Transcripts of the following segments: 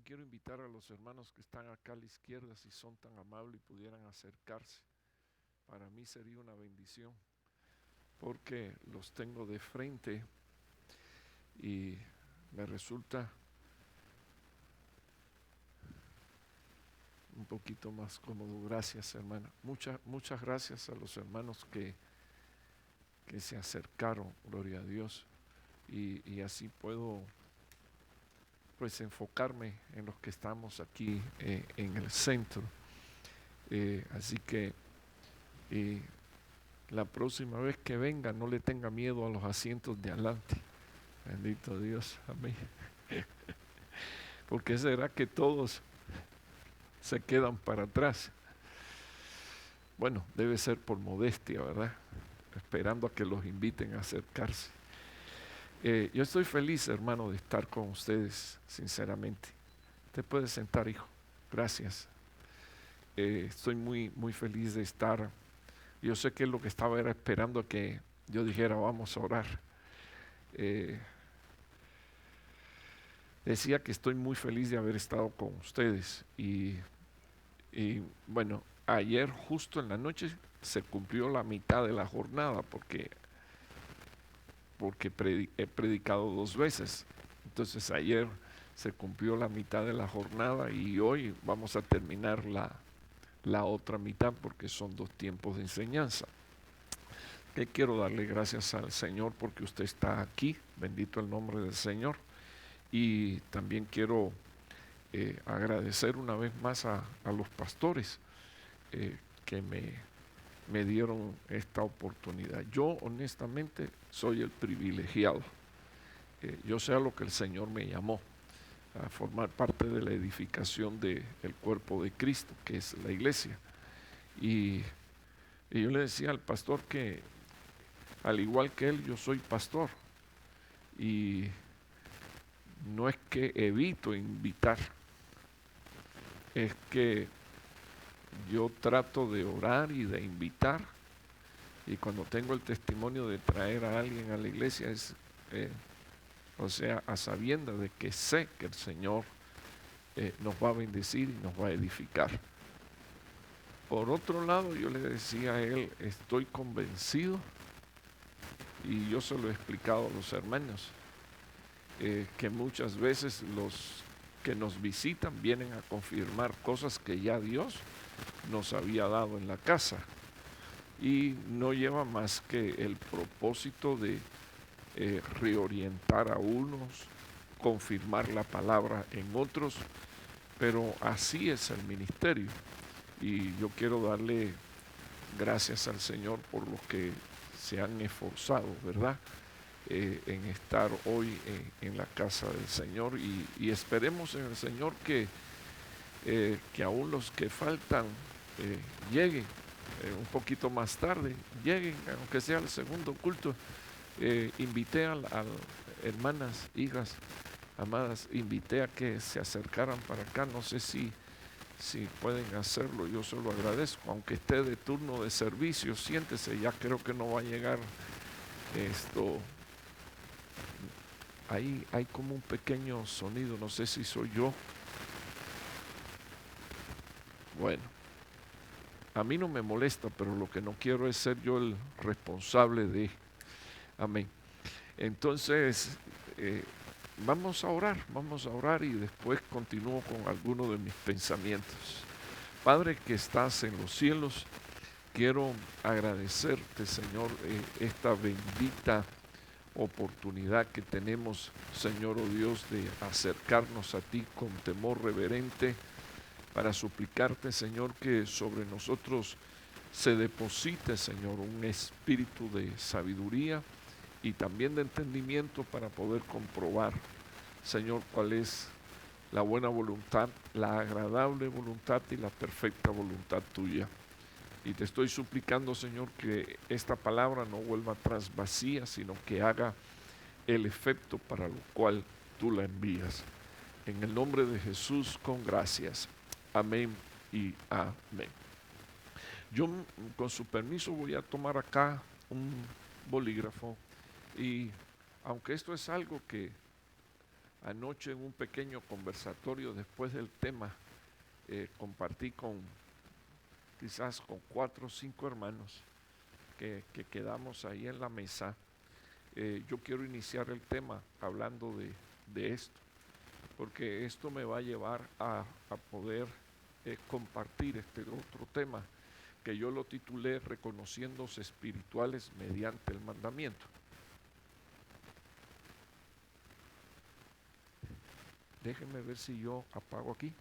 quiero invitar a los hermanos que están acá a la izquierda, si son tan amables y pudieran acercarse. Para mí sería una bendición, porque los tengo de frente y me resulta un poquito más cómodo. Gracias, hermana. Muchas gracias a los hermanos que se acercaron, gloria a Dios. Y así puedo pues enfocarme en los que estamos aquí en el centro. Así que la próxima vez que venga no le tenga miedo a los asientos de adelante. Bendito Dios, amén. Porque será que todos se quedan para atrás. Bueno, debe ser por modestia, ¿verdad? Esperando a que los inviten a acercarse. Yo estoy feliz, hermano, de estar con ustedes, sinceramente. Te puedes sentar, hijo. Gracias. Estoy muy feliz de estar. Yo sé que lo que estaba era esperando a que yo dijera, vamos a orar. Decía que estoy muy feliz de haber estado con ustedes y bueno, ayer justo en la noche se cumplió la mitad de la jornada porque he predicado 2 veces. Entonces ayer se cumplió la mitad de la jornada y hoy vamos a terminar la otra mitad porque son 2 tiempos de enseñanza. Que quiero darle gracias al Señor porque usted está aquí, bendito el nombre del Señor. Y también quiero agradecer una vez más a los pastores que me dieron esta oportunidad. Yo honestamente soy el privilegiado. Yo sé a lo que el Señor me llamó, a formar parte de la edificación del cuerpo de Cristo, que es la iglesia. Y yo le decía al pastor que al igual que él, yo soy pastor. Y no es que evito invitar, es que yo trato de orar y de invitar, y cuando tengo el testimonio de traer a alguien a la iglesia es, o sea, a sabiendas de que sé que el Señor nos va a bendecir y nos va a edificar. Por otro lado, yo le decía a él, estoy convencido, y yo se lo he explicado a los hermanos, que muchas veces los que nos visitan vienen a confirmar cosas que ya Dios nos había dado en la casa y no lleva más que el propósito de reorientar a unos, confirmar la palabra en otros, pero así es el ministerio y yo quiero darle gracias al Señor por los que se han esforzado, ¿verdad? En estar hoy en la casa del Señor y esperemos en el Señor que aún los que faltan lleguen un poquito más tarde, lleguen, aunque sea el segundo culto. Invité a hermanas, hijas, amadas, invité a que se acercaran para acá, no sé si pueden hacerlo, yo se lo agradezco, aunque esté de turno de servicio, siéntese, ya creo que no va a llegar esto. Ahí hay como un pequeño sonido, no sé si soy yo. Bueno, a mí no me molesta, pero lo que no quiero es ser yo el responsable de. Amén. Entonces, vamos a orar y después continúo con algunos de mis pensamientos. Padre que estás en los cielos, quiero agradecerte, Señor, esta bendita oportunidad que tenemos, Señor, oh Dios, de acercarnos a ti con temor reverente para suplicarte, Señor, que sobre nosotros se deposite, Señor, un espíritu de sabiduría y también de entendimiento para poder comprobar, Señor, cuál es la buena voluntad, la agradable voluntad y la perfecta voluntad tuya. Y te estoy suplicando, Señor, que esta palabra no vuelva atrás vacía, sino que haga el efecto para lo cual tú la envías. En el nombre de Jesús, con gracias. Amén y amén. Yo, con su permiso, voy a tomar acá un bolígrafo y aunque esto es algo que Anoche en un pequeño conversatorio después del tema, compartí quizás con 4 o 5 hermanos que quedamos ahí en la mesa. Yo quiero iniciar el tema hablando de esto, porque esto me va a llevar a poder compartir este otro tema que yo lo titulé Reconociéndose espirituales mediante el mandamiento. Déjenme ver si yo apago aquí.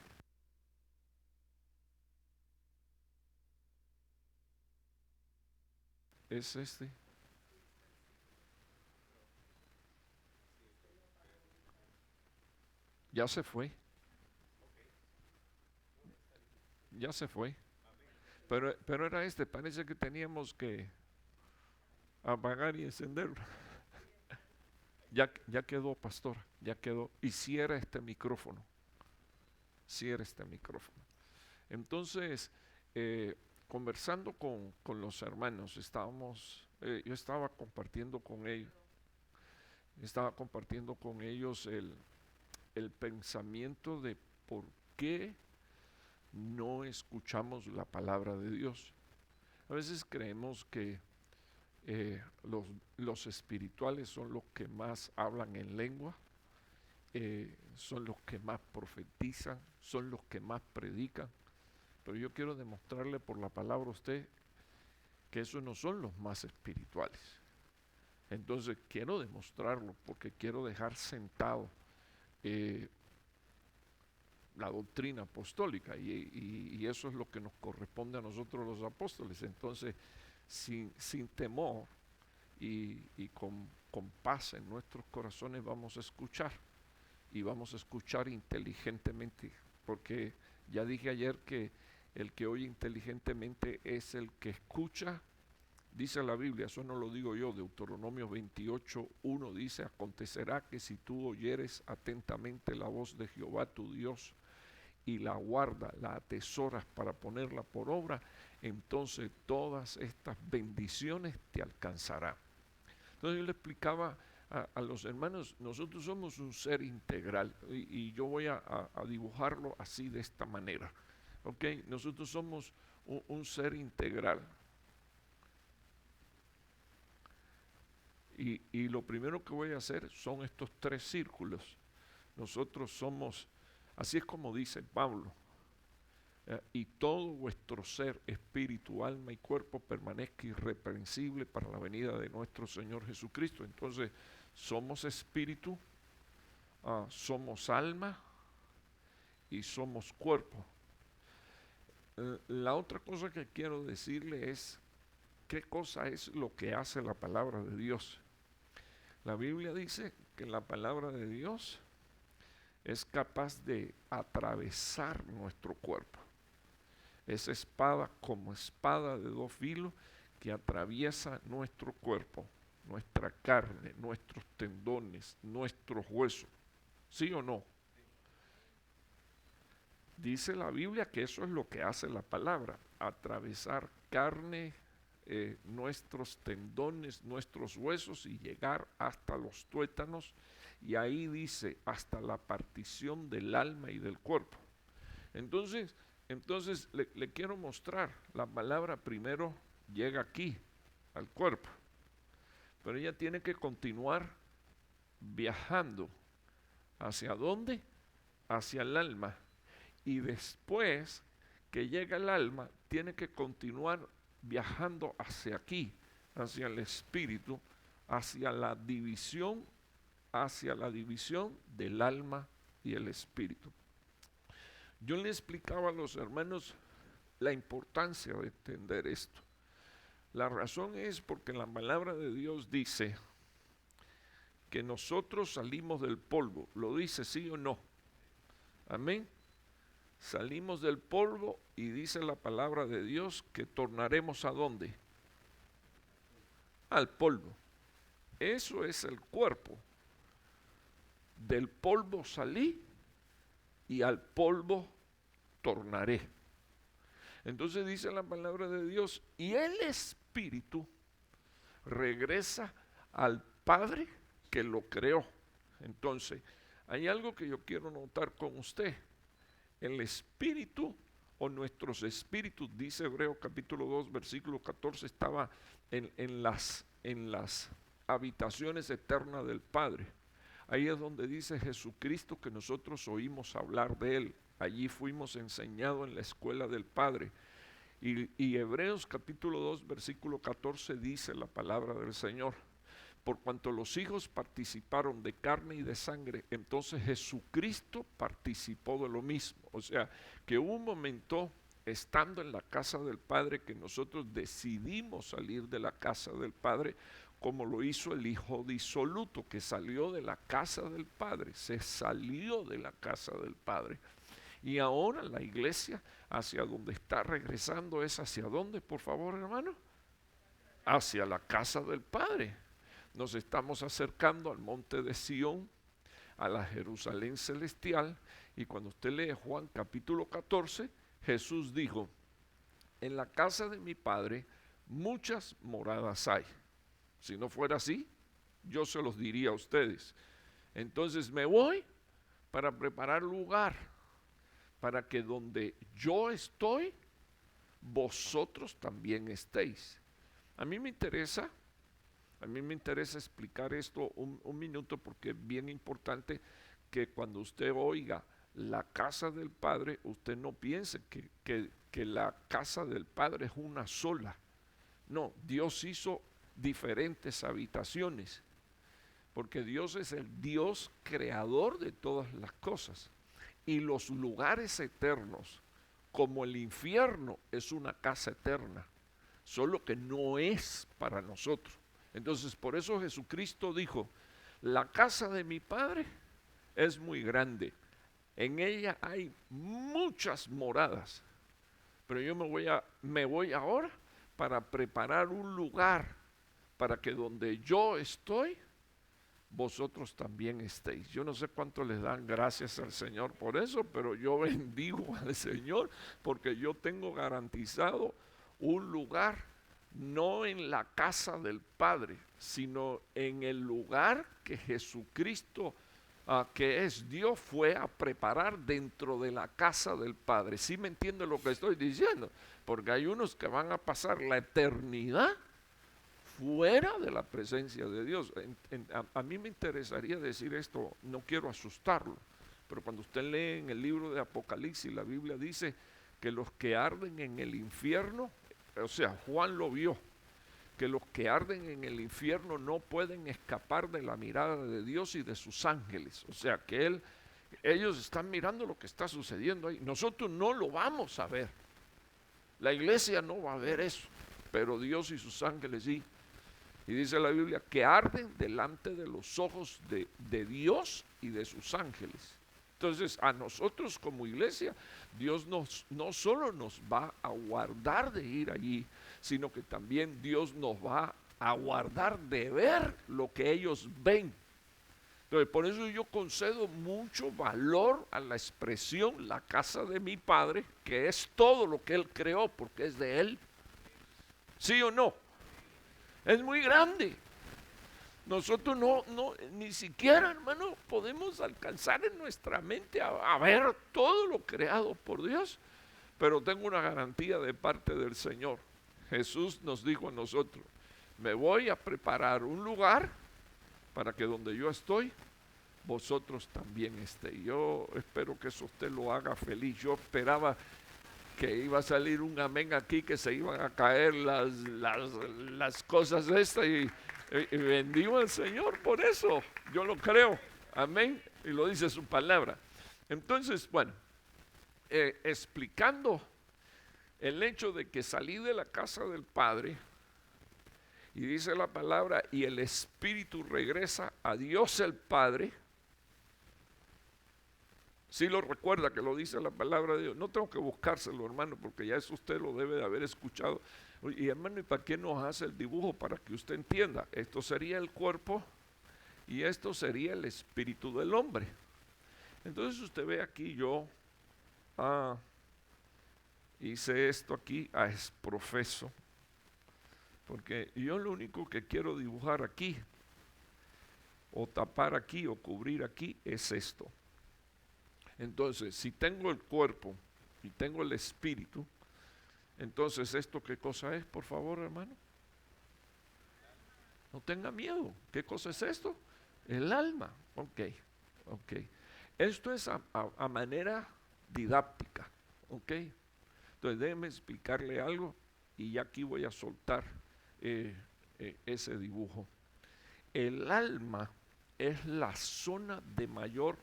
Es este. Ya se fue. Ya se fue. Pero era este. Parece que teníamos que apagar y encenderlo. Ya quedó, pastor. Ya quedó. Y cierra este micrófono. Cierra este micrófono. Entonces, conversando con los hermanos, yo estaba compartiendo con ellos el pensamiento de por qué no escuchamos la palabra de Dios. A veces creemos que los espirituales son los que más hablan en lengua, son los que más profetizan, son los que más predican, pero yo quiero demostrarle por la palabra a usted que esos no son los más espirituales. Entonces quiero demostrarlo porque quiero dejar sentado la doctrina apostólica y eso es lo que nos corresponde a nosotros los apóstoles. Entonces, sin temor y con paz en nuestros corazones vamos a escuchar y vamos a escuchar inteligentemente, porque ya dije ayer que el que oye inteligentemente es el que escucha. Dice la Biblia, eso no lo digo yo, Deuteronomio 28:1 dice: acontecerá que si tú oyeres atentamente la voz de Jehová tu Dios y la guardas, la atesoras para ponerla por obra, entonces todas estas bendiciones te alcanzarán. Entonces yo le explicaba a los hermanos, nosotros somos un ser integral y yo voy a dibujarlo así, de esta manera. ¿Ok? Nosotros somos un ser integral. Y lo primero que voy a hacer son estos 3 círculos. Nosotros somos, así es como dice Pablo, y todo vuestro ser, espíritu, alma y cuerpo permanezca irreprensible para la venida de nuestro Señor Jesucristo. Entonces, somos espíritu, somos alma y somos cuerpo. La otra cosa que quiero decirle es qué cosa es lo que hace la palabra de Dios. La Biblia dice que la palabra de Dios es capaz de atravesar nuestro cuerpo. Es espada como espada de 2 filos que atraviesa nuestro cuerpo, nuestra carne, nuestros tendones, nuestros huesos. ¿Sí o no? Dice la Biblia que eso es lo que hace la palabra, atravesar carne, nuestros tendones, nuestros huesos y llegar hasta los tuétanos, y ahí dice hasta la partición del alma y del cuerpo. Entonces le quiero mostrar, la palabra primero llega aquí, al cuerpo, pero ella tiene que continuar viajando. ¿Hacia dónde? Hacia el alma. Y después que llega el alma, tiene que continuar viajando hacia aquí, hacia el espíritu, hacia la división del alma y el espíritu. Yo le explicaba a los hermanos la importancia de entender esto. La razón es porque la palabra de Dios dice que nosotros salimos del polvo. ¿Lo dice sí o no? Amén. Salimos del polvo y dice la palabra de Dios que tornaremos ¿a dónde? Al polvo. Eso es el cuerpo. Del polvo salí y al polvo tornaré. Entonces dice la palabra de Dios, y el espíritu regresa al Padre que lo creó. Entonces, Hay algo que yo quiero notar con usted. El espíritu o nuestros espíritus, dice Hebreos capítulo 2, versículo 14, estaba en las habitaciones eternas del Padre. Ahí es donde dice Jesucristo que nosotros oímos hablar de Él. Allí fuimos enseñados en la escuela del Padre. Y Hebreos capítulo 2, versículo 14 dice la palabra del Señor. Por cuanto los hijos participaron de carne y de sangre, entonces Jesucristo participó de lo mismo. O sea, que hubo un momento, estando en la casa del Padre, que nosotros decidimos salir de la casa del Padre, como lo hizo el hijo disoluto, que salió de la casa del Padre, se salió de la casa del Padre. Y ahora la iglesia, hacia donde está regresando, es hacia dónde, por favor, hermano, hacia la casa del Padre. Nos estamos acercando al monte de Sión, a la Jerusalén celestial, y cuando usted lee Juan capítulo 14, Jesús dijo, en la casa de mi Padre muchas moradas hay. Si no fuera así, yo se los diría a ustedes. Entonces me voy para preparar lugar, para que donde yo estoy, vosotros también estéis. A mí me interesa explicar esto un minuto, porque es bien importante que cuando usted oiga la casa del Padre, usted no piense que la casa del Padre es una sola. No, Dios hizo diferentes habitaciones, porque Dios es el Dios creador de todas las cosas. Y los lugares eternos, como el infierno, es una casa eterna, solo que no es para nosotros. Entonces, por eso Jesucristo dijo, la casa de mi Padre es muy grande, en ella hay muchas moradas, pero yo me voy ahora para preparar un lugar, para que donde yo estoy, vosotros también estéis. Yo no sé cuánto les dan gracias al Señor por eso, pero yo bendigo al Señor porque yo tengo garantizado un lugar, no en la casa del Padre, sino en el lugar que Jesucristo, que es Dios, fue a preparar dentro de la casa del Padre. ¿Sí me entiende lo que estoy diciendo? Porque hay unos que van a pasar la eternidad fuera de la presencia de Dios. A mí me interesaría decir esto, no quiero asustarlo, pero cuando usted lee en el libro de Apocalipsis, la Biblia dice que los que arden en el infierno, o sea, Juan lo vio, que los que arden en el infierno no pueden escapar de la mirada de Dios y de sus ángeles. O sea, que ellos están mirando lo que está sucediendo ahí. Nosotros no lo vamos a ver. La iglesia no va a ver eso, pero Dios y sus ángeles sí. Y dice la Biblia que arden delante de los ojos de Dios y de sus ángeles. Entonces, a nosotros como iglesia, Dios no solo nos va a guardar de ir allí, sino que también Dios nos va a guardar de ver lo que ellos ven. Entonces, por eso yo concedo mucho valor a la expresión la casa de mi Padre, que es todo lo que Él creó, porque es de Él. ¿Sí o no? Es muy grande. Nosotros ni siquiera, hermano, podemos alcanzar en nuestra mente a ver todo lo creado por Dios, pero tengo una garantía de parte del Señor. Jesús nos dijo a nosotros, me voy a preparar un lugar para que donde yo estoy, vosotros también estéis. Yo espero que eso usted lo haga feliz. Yo esperaba que iba a salir un amén aquí, que se iban a caer las cosas estas, y bendigo al Señor por eso. Yo lo creo, amén, y lo dice su palabra. Entonces, bueno, explicando el hecho de que salí de la casa del Padre, y dice la palabra, y el Espíritu regresa a Dios el Padre. Si lo recuerda que lo dice la palabra de Dios, no tengo que buscárselo, hermano, porque ya eso usted lo debe de haber escuchado. Y hermano, ¿y para qué nos hace el dibujo? Para que usted entienda, esto sería el cuerpo y esto sería el espíritu del hombre. Entonces usted ve aquí, yo hice esto aquí es profeso, porque yo lo único que quiero dibujar aquí o tapar aquí o cubrir aquí es esto. Entonces, si tengo el cuerpo y tengo el espíritu, entonces ¿esto qué cosa es, por favor, hermano? No tenga miedo. ¿Qué cosa es esto? El alma. Ok, ok. Esto es a manera didáctica. Ok. Entonces déjeme explicarle algo y ya aquí voy a soltar ese dibujo. El alma es la zona de mayor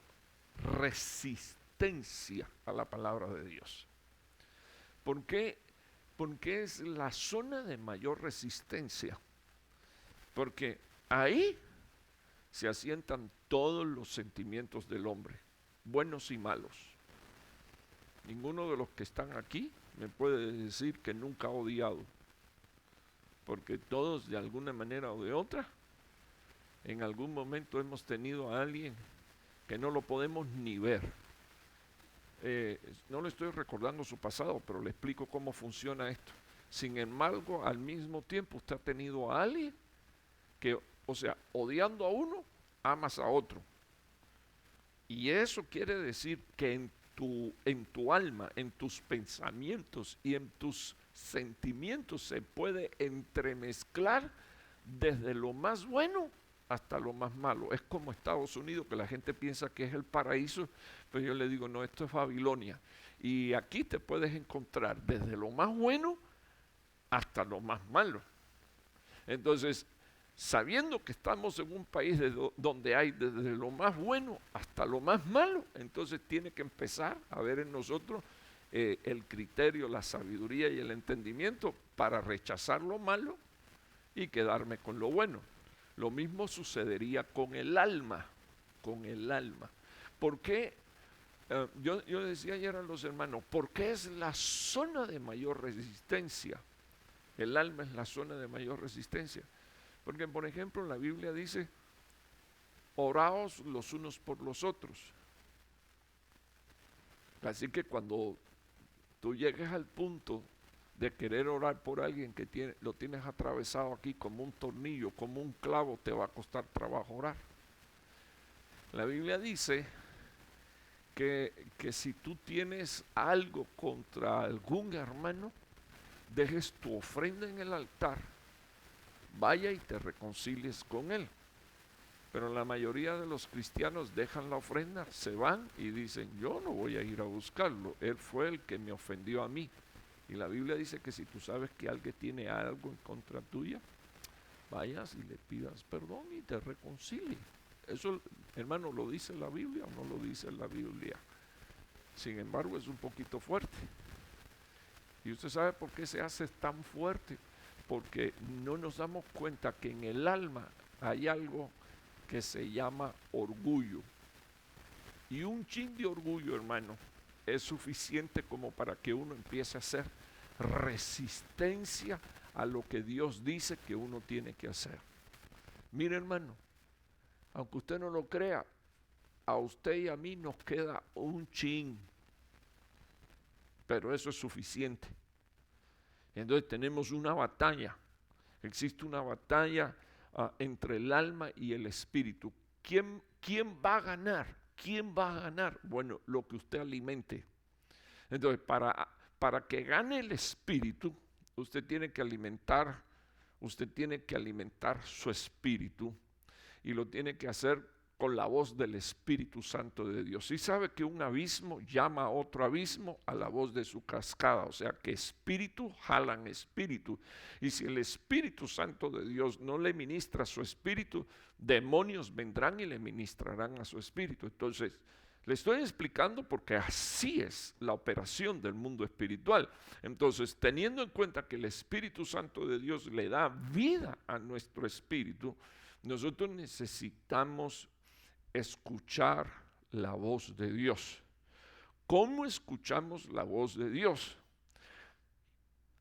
resistencia a la palabra de Dios. ¿Por qué? Porque es la zona de mayor resistencia. Porque ahí se asientan todos los sentimientos del hombre, buenos y malos. Ninguno de los que están aquí me puede decir que nunca ha odiado, porque todos de alguna manera o de otra, en algún momento hemos tenido a alguien que no lo podemos ni ver. No le estoy recordando su pasado, pero le explico cómo funciona esto. Sin embargo, al mismo tiempo usted ha tenido a alguien que, o sea, odiando a uno, amas a otro. Y eso quiere decir que en tu alma, en tus pensamientos y en tus sentimientos se puede entremezclar desde lo más bueno hasta lo más malo. Es como Estados Unidos, que la gente piensa que es el paraíso, pero yo le digo, no, esto es Babilonia. Y aquí te puedes encontrar desde lo más bueno hasta lo más malo. Entonces, sabiendo que estamos en un país donde hay desde lo más bueno hasta lo más malo, entonces tiene que empezar a ver en nosotros el criterio, la sabiduría y el entendimiento para rechazar lo malo y quedarme con lo bueno. Lo mismo sucedería con el alma, con el alma. ¿Por qué? Yo decía ayer a los hermanos, ¿por qué es la zona de mayor resistencia? El alma es la zona de mayor resistencia. Porque, por ejemplo, la Biblia dice, oraos los unos por los otros. Así que cuando tú llegues al punto de querer orar por alguien que lo tienes atravesado aquí como un tornillo, como un clavo, te va a costar trabajo orar. La Biblia dice que si tú tienes algo contra algún hermano, dejes tu ofrenda en el altar, vaya y te reconcilies con él. Pero la mayoría de los cristianos dejan la ofrenda, se van y dicen, yo no voy a ir a buscarlo, él fue el que me ofendió a mí. Y la Biblia dice que si tú sabes que alguien tiene algo en contra tuya, vayas y le pidas perdón y te reconcilie. Eso, hermano, ¿lo dice la Biblia o no lo dice la Biblia? Sin embargo, es un poquito fuerte. ¿Y usted sabe por qué se hace tan fuerte? Porque no nos damos cuenta que en el alma hay algo que se llama orgullo. Y un chin de orgullo, hermano, es suficiente como para que uno empiece a hacer resistencia a lo que Dios dice que uno tiene que hacer. Mire, hermano, aunque usted no lo crea, a usted y a mí nos queda un chin, pero eso es suficiente. Entonces tenemos una batalla, existe una batalla entre el alma y el espíritu. ¿Quién va a ganar? ¿Quién va a ganar? Bueno, lo que usted alimente. Entonces, para que gane el espíritu, usted tiene que alimentar su espíritu y lo tiene que hacer con la voz del Espíritu Santo de Dios. Y sabe que un abismo llama a otro abismo a la voz de su cascada, o sea que espíritu jalan espíritu. Y si el Espíritu Santo de Dios no le ministra a su espíritu, demonios vendrán y le ministrarán a su espíritu. Entonces, le estoy explicando porque así es la operación del mundo espiritual. Entonces, teniendo en cuenta que el Espíritu Santo de Dios le da vida a nuestro espíritu, nosotros necesitamos escuchar la voz de Dios. ¿Cómo escuchamos la voz de Dios?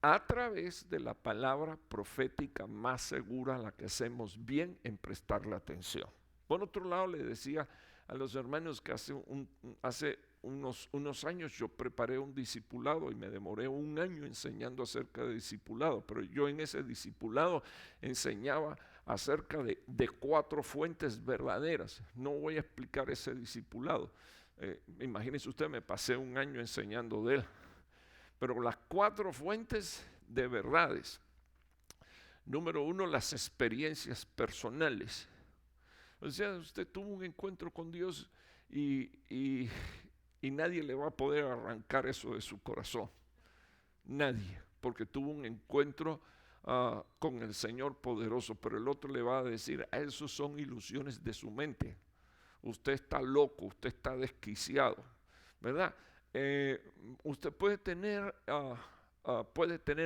A través de la palabra profética más segura a la que hacemos bien en prestarle atención. Por otro lado, le decía a los hermanos que hace unos años yo preparé un discipulado y me demoré un año enseñando acerca de discipulado, pero yo en ese discipulado enseñaba acerca de 4 fuentes verdaderas. No voy a explicar ese discipulado. Imagínense usted, me pasé un año enseñando de él. Pero las 4 fuentes de verdades. Número 1, las experiencias personales. O sea, usted tuvo un encuentro con Dios y nadie le va a poder arrancar eso de su corazón. Nadie, porque tuvo un encuentro con el Señor poderoso, pero el otro le va a decir, esos son ilusiones de su mente. Usted está loco, usted está desquiciado, ¿verdad? Usted puede tener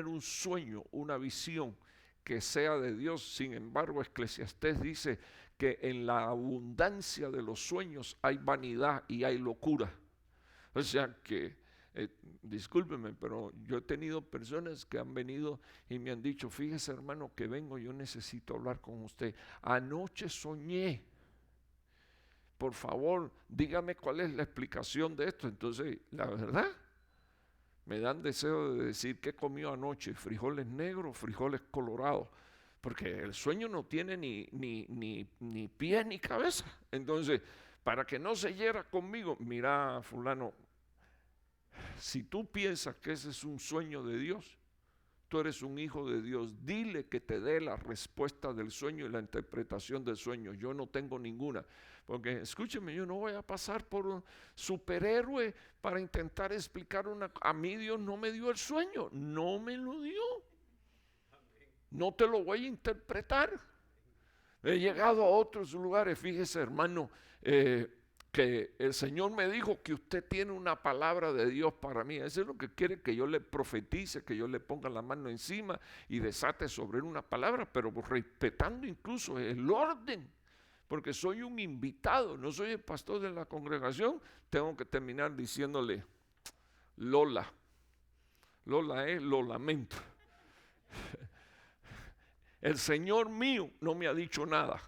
un sueño, una visión que sea de Dios. Sin embargo, Eclesiastés dice que en la abundancia de los sueños hay vanidad y hay locura. O sea que, discúlpeme, pero yo he tenido personas que han venido y me han dicho, fíjese hermano que vengo, yo necesito hablar con usted. Anoche soñé. Por favor, dígame cuál es la explicación de esto. Entonces, la verdad, me dan deseo de decir qué comió anoche, frijoles negros, frijoles colorados, porque el sueño no tiene ni pie ni cabeza. Entonces, para que no se hiera conmigo, mira fulano, si tú piensas que ese es un sueño de Dios, tú eres un hijo de Dios, dile que te dé la respuesta del sueño y la interpretación del sueño. Yo no tengo ninguna, porque escúcheme, yo no voy a pasar por un superhéroe para intentar explicar a mí Dios no me dio el sueño, no me lo dio. No te lo voy a interpretar. He llegado a otros lugares, fíjese hermano, que el Señor me dijo que usted tiene una palabra de Dios para mí. Eso es lo que quiere, que yo le profetice, que yo le ponga la mano encima y desate sobre él una palabra, pero respetando incluso el orden, porque soy un invitado, no soy el pastor de la congregación. Tengo que terminar diciéndole, Lola, lo lamento. El Señor mío no me ha dicho nada.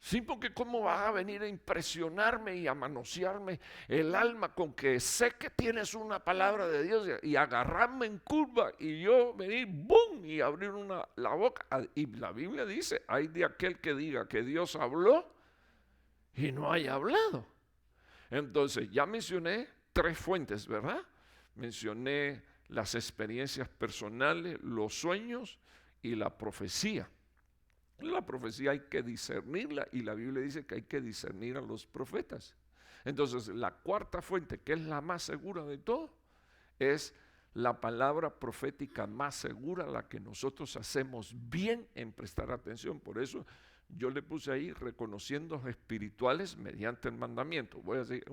Sí, porque cómo vas a venir a impresionarme y a manosearme el alma con que sé que tienes una palabra de Dios y agarrarme en curva y yo venir, ¡bum!, y abrir la boca. Y la Biblia dice, hay de aquel que diga que Dios habló y no haya hablado. Entonces, ya mencioné 3 fuentes, ¿verdad? Mencioné las experiencias personales, los sueños y la profecía. La profecía hay que discernirla y la Biblia dice que hay que discernir a los profetas. Entonces, la 4ª fuente, que es la más segura de todo, es la palabra profética más segura, la que nosotros hacemos bien en prestar atención. Por eso yo le puse ahí, reconociendo espirituales mediante el mandamiento. Voy a decir,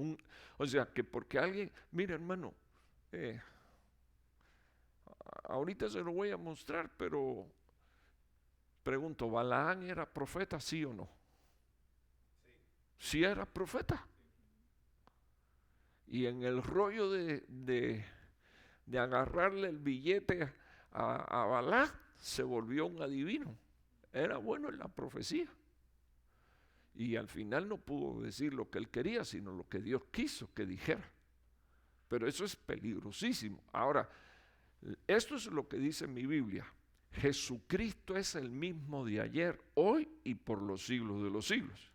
o sea, que porque alguien, mire hermano, ahorita se lo voy a mostrar, pero pregunto, ¿Balaán era profeta, sí o no? Sí era profeta. Y en el rollo de agarrarle el billete a Balaam, se volvió un adivino. Era bueno en la profecía. Y al final no pudo decir lo que él quería, sino lo que Dios quiso que dijera. Pero eso es peligrosísimo. Ahora, esto es lo que dice mi Biblia. Jesucristo es el mismo de ayer, hoy y por los siglos de los siglos.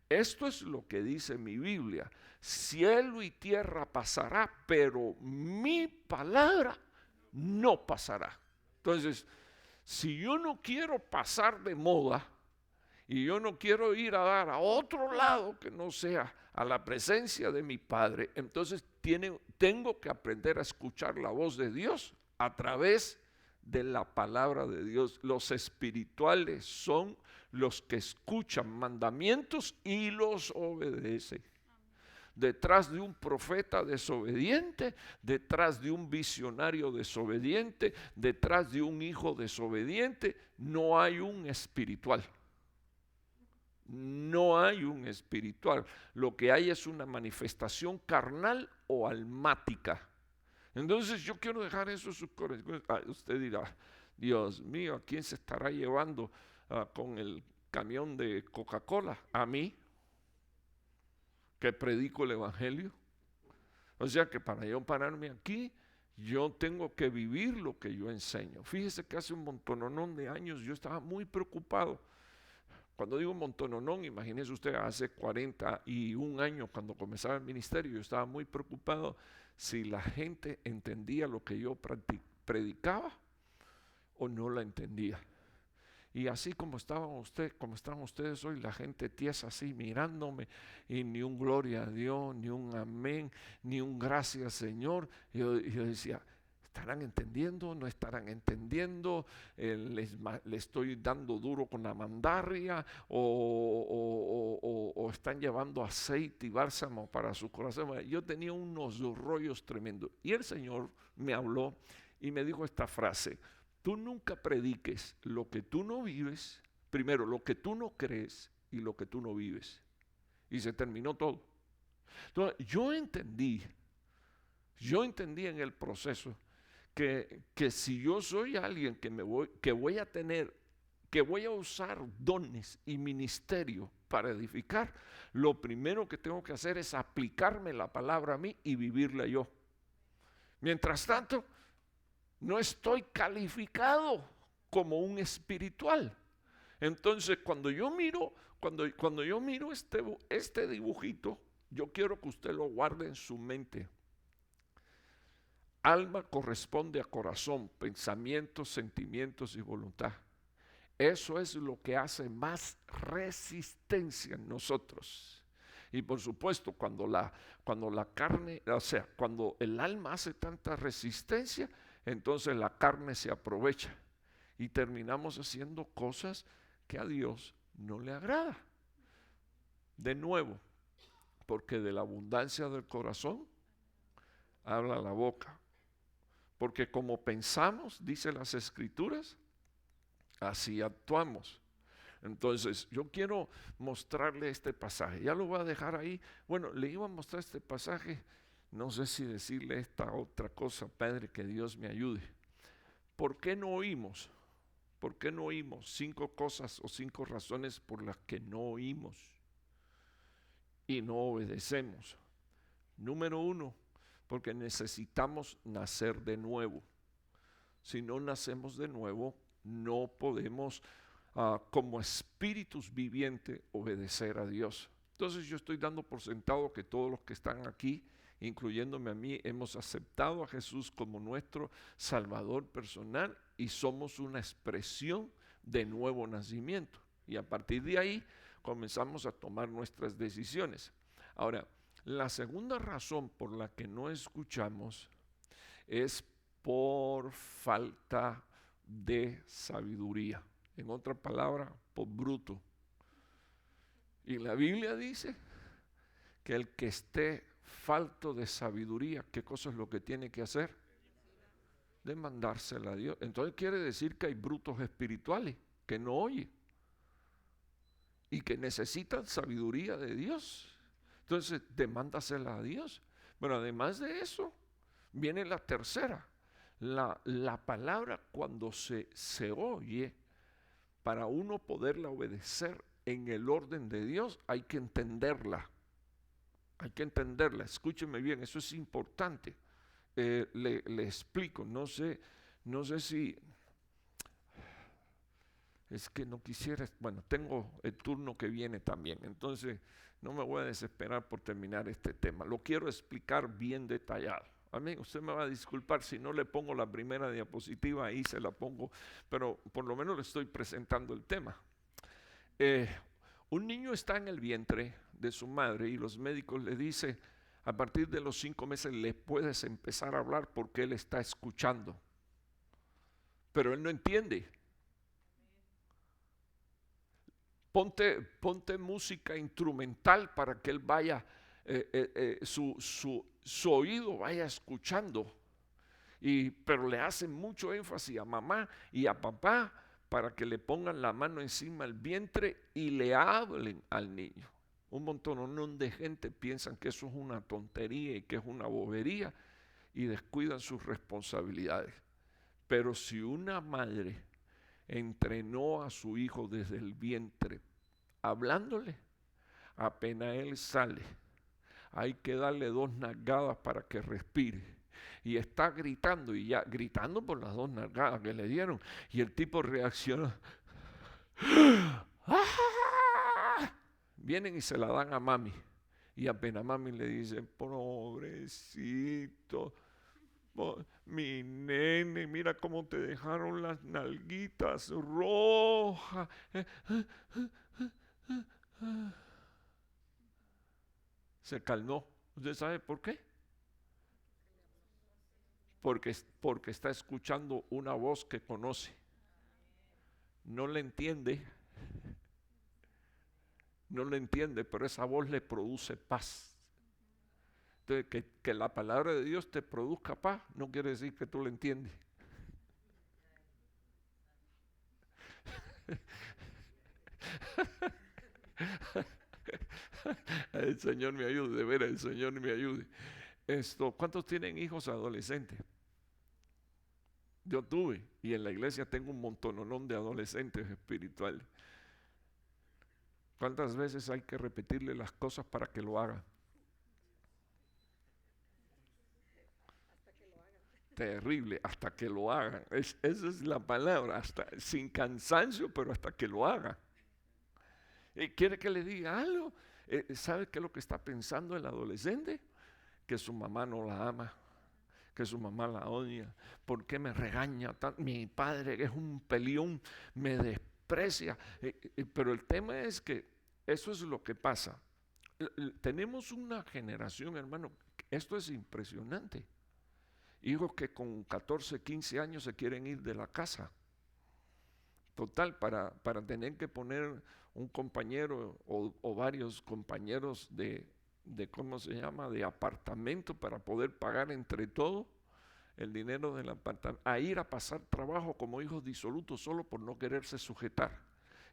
Esto es lo que dice mi Biblia. Cielo y tierra pasará, pero mi palabra no pasará. Entonces, si yo no quiero pasar de moda y yo no quiero ir a dar a otro lado que no sea a la presencia de mi Padre, entonces tengo que aprender a escuchar la voz de Dios a través de la palabra de Dios. Los espirituales son los que escuchan mandamientos y los obedecen. Detrás de un profeta desobediente, detrás de un visionario desobediente, detrás de un hijo desobediente, no hay un espiritual. No hay un espiritual. Lo que hay es una manifestación carnal o almática. Entonces yo quiero dejar eso en sus corazones. Usted dirá, Dios mío, ¿a quién se estará llevando con el camión de Coca-Cola? A mí. que predico el evangelio. O sea que para yo pararme aquí, yo tengo que vivir lo que yo enseño. Fíjese que hace un montononón de años yo estaba muy preocupado. Cuando digo montononón, imagínese usted, hace 41 años cuando comenzaba el ministerio, yo estaba muy preocupado si la gente entendía lo que yo predicaba o no la entendía. Y así como estaban ustedes hoy, la gente tiesa así mirándome, y ni un gloria a Dios, ni un amén, ni un gracias Señor. Yo decía, ¿estarán entendiendo? ¿No estarán entendiendo? ¿Les estoy dando duro con la mandarria? ¿O están llevando aceite y bálsamo para su corazón? Yo tenía unos rollos tremendos. Y el Señor me habló y me dijo esta frase: tú nunca prediques lo que tú no vives, primero lo que tú no crees y lo que tú no vives. Y se terminó todo. Entonces, yo entendí en el proceso que si yo soy alguien que voy a usar dones y ministerio para edificar, lo primero que tengo que hacer es aplicarme la palabra a mí y vivirla yo. Mientras tanto, no estoy calificado como un espiritual. Entonces, cuando yo miro este dibujito, yo quiero que usted lo guarde en su mente. Alma corresponde a corazón, pensamientos, sentimientos y voluntad. Eso es lo que hace más resistencia en nosotros. Y por supuesto, cuando la carne, o sea, cuando el alma hace tanta resistencia, entonces la carne se aprovecha y terminamos haciendo cosas que a Dios no le agrada. De nuevo, porque de la abundancia del corazón habla la boca. Porque como pensamos, dice las Escrituras, así actuamos. Entonces, yo quiero mostrarle este pasaje. Ya lo voy a dejar ahí. Bueno, le iba a mostrar este pasaje. No sé si decirle esta otra cosa, Padre, que Dios me ayude. ¿Por qué no oímos? ¿Por qué no oímos? 5 cosas o 5 razones por las que no oímos y no obedecemos. Número 1, porque necesitamos nacer de nuevo. Si no nacemos de nuevo, no podemos como espíritus vivientes obedecer a Dios. Entonces yo estoy dando por sentado que todos los que están aquí, incluyéndome a mí, hemos aceptado a Jesús como nuestro Salvador personal y somos una expresión de nuevo nacimiento. Y a partir de ahí comenzamos a tomar nuestras decisiones. Ahora, la segunda razón por la que no escuchamos es por falta de sabiduría. En otra palabra, por bruto. Y la Biblia dice que el que esté falto de sabiduría, ¿qué cosa es lo que tiene que hacer? Demandársela a Dios. Entonces quiere decir que hay brutos espirituales que no oyen y que necesitan sabiduría de Dios. Entonces, demándasela a Dios. Bueno, además de eso, viene la tercera. La palabra cuando se oye, para uno poderla obedecer en el orden de Dios, hay que entenderla. Hay que entenderla. Escúcheme bien, eso es importante. Le explico, no sé si... Es que no quisiera, bueno, tengo el turno que viene también, entonces no me voy a desesperar por terminar este tema. Lo quiero explicar bien detallado. Amén, usted me va a disculpar si no le pongo la primera diapositiva, ahí se la pongo, pero por lo menos le estoy presentando el tema. Un niño está en el vientre de su madre y los médicos le dicen, a partir de los 5 meses le puedes empezar a hablar porque él está escuchando, pero él no entiende. Ponte música instrumental para que él vaya, su oído vaya escuchando. Pero le hacen mucho énfasis a mamá y a papá para que le pongan la mano encima del vientre y le hablen al niño. Un montón de gente piensan que eso es una tontería y que es una bobería y descuidan sus responsabilidades. Pero si una madre entrenó a su hijo desde el vientre, hablándole, apenas él sale, hay que darle 2 nalgadas para que respire. Y está gritando, y ya gritando por las 2 nalgadas que le dieron. Y el tipo reacciona. ¡Ah! Vienen y se la dan a mami. Y apenas mami le dice, pobrecito, mi nene, mira cómo te dejaron las nalguitas rojas. Se calmó. ¿Usted sabe por qué? Porque está escuchando una voz que conoce. No le entiende, pero esa voz le produce paz. Entonces, que la palabra de Dios te produzca paz no quiere decir que tú la entiendes. El Señor me ayude, de veras, el Señor me ayude. ¿Cuántos tienen hijos adolescentes? Yo tuve, y en la iglesia tengo un montononón de adolescentes espirituales. ¿Cuántas veces hay que repetirle las cosas para que lo hagan? Terrible, hasta que lo hagan. Esa es la palabra, hasta sin cansancio, pero hasta que lo hagan. ¿Quiere que le diga algo? ¿Sabe qué es lo que está pensando el adolescente? Que su mamá no la ama, que su mamá la odia. ¿Por qué me regaña tanto? Mi padre, que es un peleón, me desprecia. Pero el tema es que eso es lo que pasa. Tenemos una generación, hermano, esto es impresionante. Hijos que con 14, 15 años se quieren ir de la casa. Total, para tener que poner un compañero o varios compañeros de ¿cómo se llama?, de apartamento para poder pagar entre todos el dinero del apartamento, a ir a pasar trabajo como hijos disolutos solo por no quererse sujetar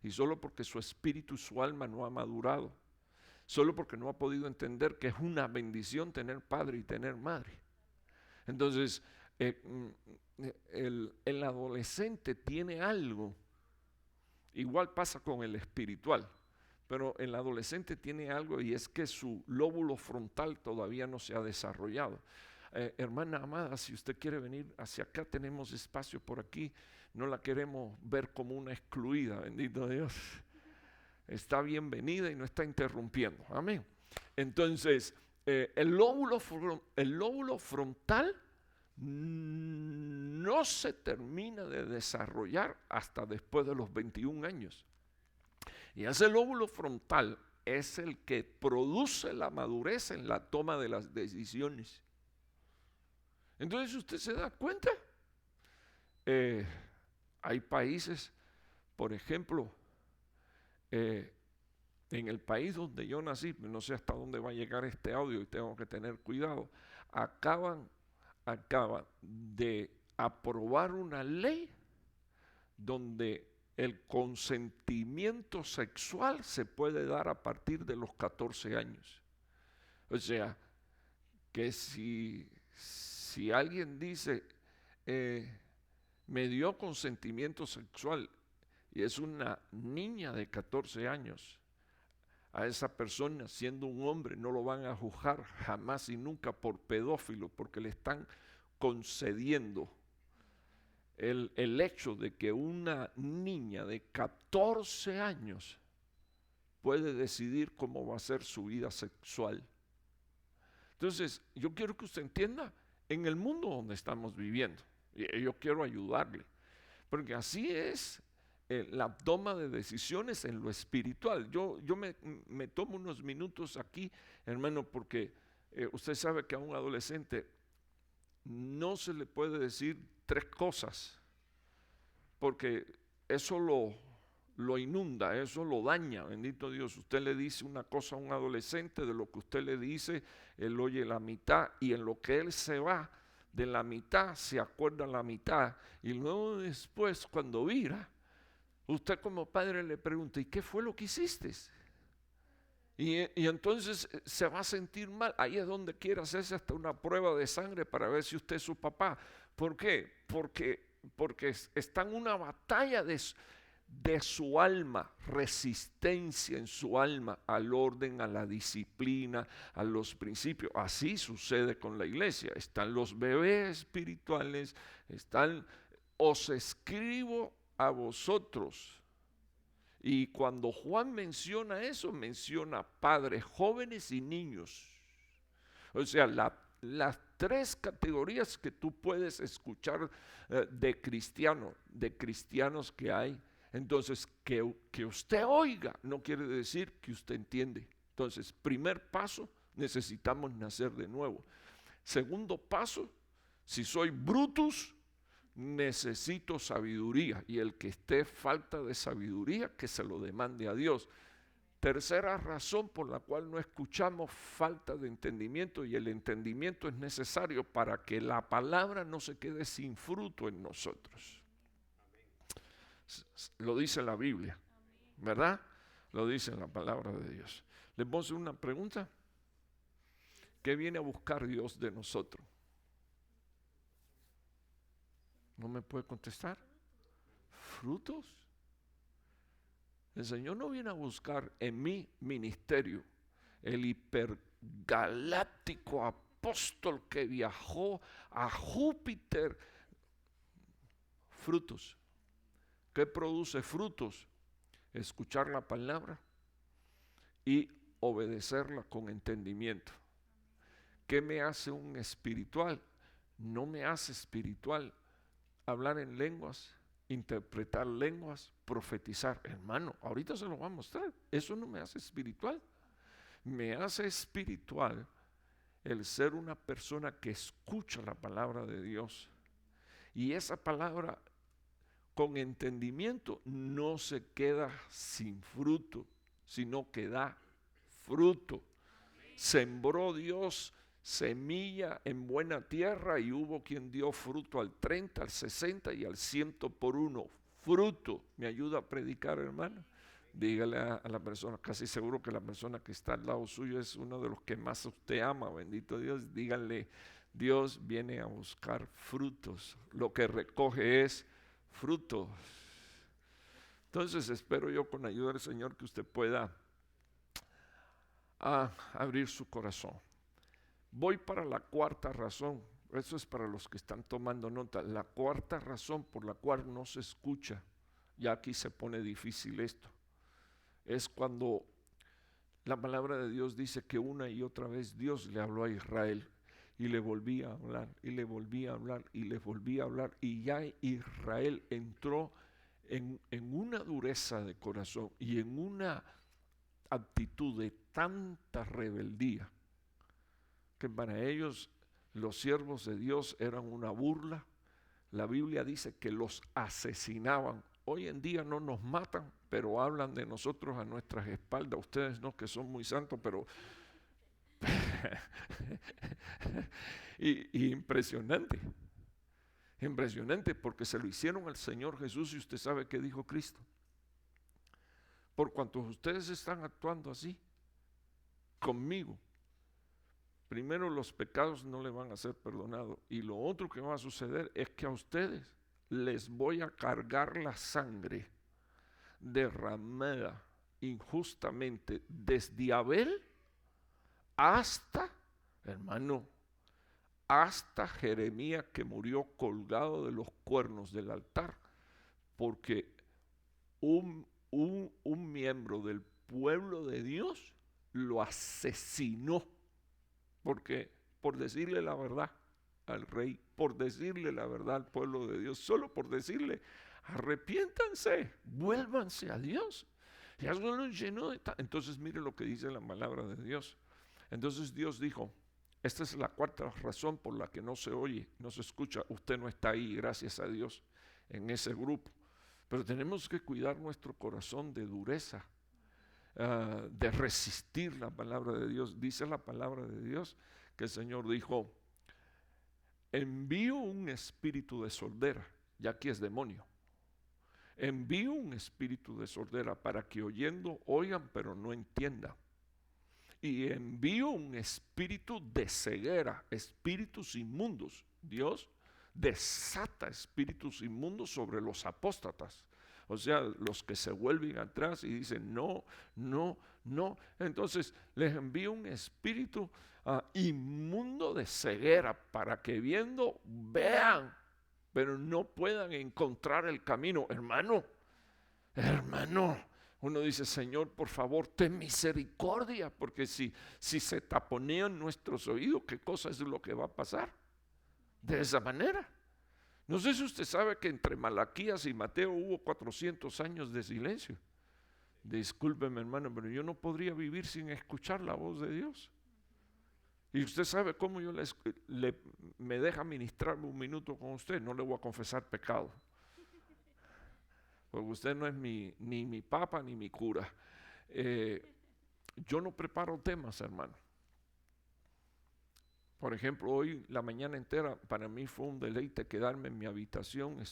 y solo porque su espíritu y su alma no ha madurado, solo porque no ha podido entender que es una bendición tener padre y tener madre. Entonces, el adolescente tiene algo. Igual pasa con el espiritual, pero el adolescente tiene algo y es que su lóbulo frontal todavía no se ha desarrollado. Hermana amada, si usted quiere venir hacia acá, tenemos espacio por aquí, no la queremos ver como una excluida, bendito Dios. Está bienvenida y no está interrumpiendo, amén. Entonces, el lóbulo frontal no se termina de desarrollar hasta después de los 21 años. Y ese lóbulo frontal es el que produce la madurez en la toma de las decisiones. Entonces usted se da cuenta, hay países, por ejemplo, en el país donde yo nací, no sé hasta dónde va a llegar este audio y tengo que tener cuidado, acaban de aprobar una ley donde el consentimiento sexual se puede dar a partir de los 14 años. O sea, que si alguien dice, me dio consentimiento sexual y es una niña de 14 años, a esa persona, siendo un hombre, no lo van a juzgar jamás y nunca por pedófilo, porque le están concediendo el hecho de que una niña de 14 años puede decidir cómo va a ser su vida sexual. Entonces, yo quiero que usted entienda, en el mundo donde estamos viviendo, y yo quiero ayudarle, porque así es la toma de decisiones en lo espiritual. Yo me tomo unos minutos aquí, hermano, porque usted sabe que a un adolescente no se le puede decir 3 cosas, porque eso lo inunda, eso lo daña, bendito Dios. Usted le dice una cosa a un adolescente, de lo que usted le dice, él oye la mitad, y en lo que él se va de la mitad, se acuerda la mitad, y luego después, cuando vira, usted como padre le pregunta, ¿y qué fue lo que hiciste? Y entonces se va a sentir mal. Ahí es donde quiere hacerse hasta una prueba de sangre para ver si usted es su papá. ¿Por qué? Porque está en una batalla de su alma, resistencia en su alma al orden, a la disciplina, a los principios. Así sucede con la iglesia. Están los bebés espirituales, os escribo a vosotros. Y cuando Juan menciona eso, menciona padres, jóvenes y niños. O sea, las tres categorías que tú puedes escuchar de cristianos que hay. Entonces, que usted oiga no quiere decir que usted entiende. Entonces, primer paso, necesitamos nacer de nuevo. Segundo paso, si soy brutus, necesito sabiduría. Y el que esté falta de sabiduría, que se lo demande a Dios. Tercera razón por la cual no escuchamos, falta de entendimiento, y el entendimiento es necesario para que la palabra no se quede sin fruto en nosotros. Lo dice la Biblia, ¿verdad? Lo dice la palabra de Dios. Les voy a hacer una pregunta. ¿Qué viene a buscar Dios de nosotros? ¿No me puede contestar? ¿Frutos? El Señor no viene a buscar en mi ministerio el hipergaláctico apóstol que viajó a Júpiter. Frutos. ¿Qué produce frutos? Escuchar la palabra y obedecerla con entendimiento. ¿Qué me hace un espiritual? No me hace espiritual hablar en lenguas, interpretar lenguas, profetizar. Hermano, ahorita se lo voy a mostrar. Eso no me hace espiritual. Me hace espiritual el ser una persona que escucha la palabra de Dios. Y esa palabra con entendimiento no se queda sin fruto, sino que da fruto. Sembró Dios semilla en buena tierra y hubo quien dio fruto al 30, al 60 y al 100 por uno. Fruto. ¿Me ayuda a predicar, hermano? Dígale a la persona, casi seguro que la persona que está al lado suyo es uno de los que más usted ama, bendito Dios. Díganle, Dios viene a buscar frutos. Lo que recoge es frutos. Entonces espero yo, con ayuda del Señor, que usted pueda abrir su corazón. Voy para la cuarta razón. Eso es para los que están tomando nota. La cuarta razón por la cual no se escucha, ya aquí se pone difícil esto, es cuando la palabra de Dios dice que una y otra vez Dios le habló a Israel y le volvía a hablar y le volvía a hablar y le volvía a hablar, y ya Israel entró en una dureza de corazón y en una actitud de tanta rebeldía que para ellos los siervos de Dios eran una burla. La Biblia dice que los asesinaban. Hoy en día no nos matan, pero hablan de nosotros a nuestras espaldas. Ustedes no, que son muy santos, pero y impresionante. Impresionante, porque se lo hicieron al Señor Jesús. Y usted sabe qué dijo Cristo: por cuanto ustedes están actuando así conmigo, primero, los pecados no le van a ser perdonados, y lo otro que va a suceder es que a ustedes les voy a cargar la sangre derramada injustamente desde Abel hasta, hermano, hasta Jeremías, que murió colgado de los cuernos del altar, porque un miembro del pueblo de Dios lo asesinó. Porque por decirle la verdad al rey, por decirle la verdad al pueblo de Dios, solo por decirle, arrepiéntanse, vuélvanse a Dios. Ya solo llenó de entonces mire lo que dice la palabra de Dios. Entonces Dios dijo, esta es la cuarta razón por la que no se oye, no se escucha. Usted no está ahí, gracias a Dios, en ese grupo. Pero tenemos que cuidar nuestro corazón de dureza, de resistir la palabra de Dios. Dice la palabra de Dios que el Señor dijo, envío un espíritu de sordera, ya aquí es demonio. Envío un espíritu de sordera para que oyendo oigan pero no entiendan. Y envío un espíritu de ceguera, espíritus inmundos. Dios desata espíritus inmundos sobre los apóstatas. O sea, los que se vuelven atrás y dicen no, no, no. Entonces les envío un espíritu inmundo de ceguera para que viendo vean, pero no puedan encontrar el camino. Hermano, uno dice, Señor, por favor, ten misericordia, porque si se taponean nuestros oídos, ¿qué cosa es lo que va a pasar? De esa manera. No sé si usted sabe que entre Malaquías y Mateo hubo 400 años de silencio. Discúlpeme, hermano, pero yo no podría vivir sin escuchar la voz de Dios. Y usted sabe cómo yo me deja ministrarme un minuto con usted. No le voy a confesar pecado, porque usted no es ni mi papa ni mi cura. Yo no preparo temas, hermano. Por ejemplo, hoy la mañana entera para mí fue un deleite quedarme en mi habitación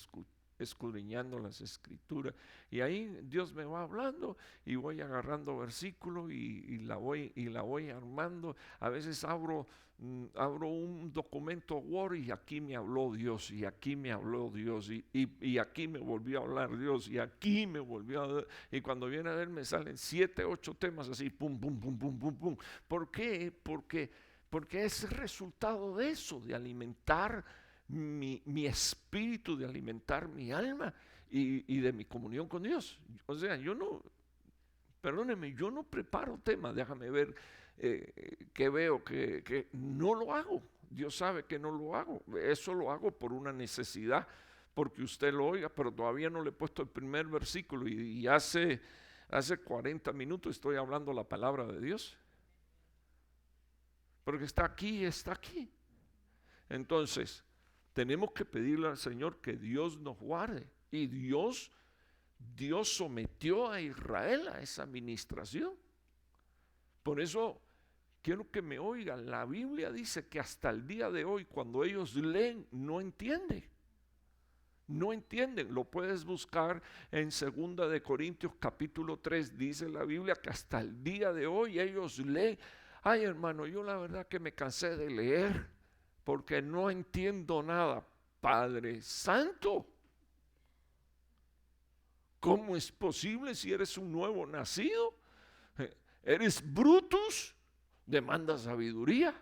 escudriñando las escrituras. Y ahí Dios me va hablando y voy agarrando versículos y la voy armando. A veces abro un documento Word y aquí me habló Dios, y aquí me habló Dios, y aquí me volvió a hablar Dios, y aquí me volvió a hablar. Y cuando viene a ver me salen 7, 8 temas así, pum, pum, pum, pum, pum, pum. ¿Por qué? Porque es el resultado de eso, de alimentar mi espíritu, de alimentar mi alma y de mi comunión con Dios. O sea, yo no preparo temas, déjame ver qué veo, que no lo hago. Dios sabe que no lo hago. Eso lo hago por una necesidad, porque usted lo oiga, pero todavía no le he puesto el primer versículo y hace 40 minutos estoy hablando la palabra de Dios. Porque está aquí. Entonces, tenemos que pedirle al Señor que Dios nos guarde. Y Dios sometió a Israel a esa administración. Por eso, quiero que me oigan, la Biblia dice que hasta el día de hoy, cuando ellos leen, no entienden. No entienden, lo puedes buscar en 2 de Corintios capítulo 3, dice la Biblia que hasta el día de hoy ellos leen. Ay, hermano, yo la verdad que me cansé de leer porque no entiendo nada. Padre Santo, ¿cómo es posible si eres un nuevo nacido? ¿Eres Brutus? Demanda sabiduría.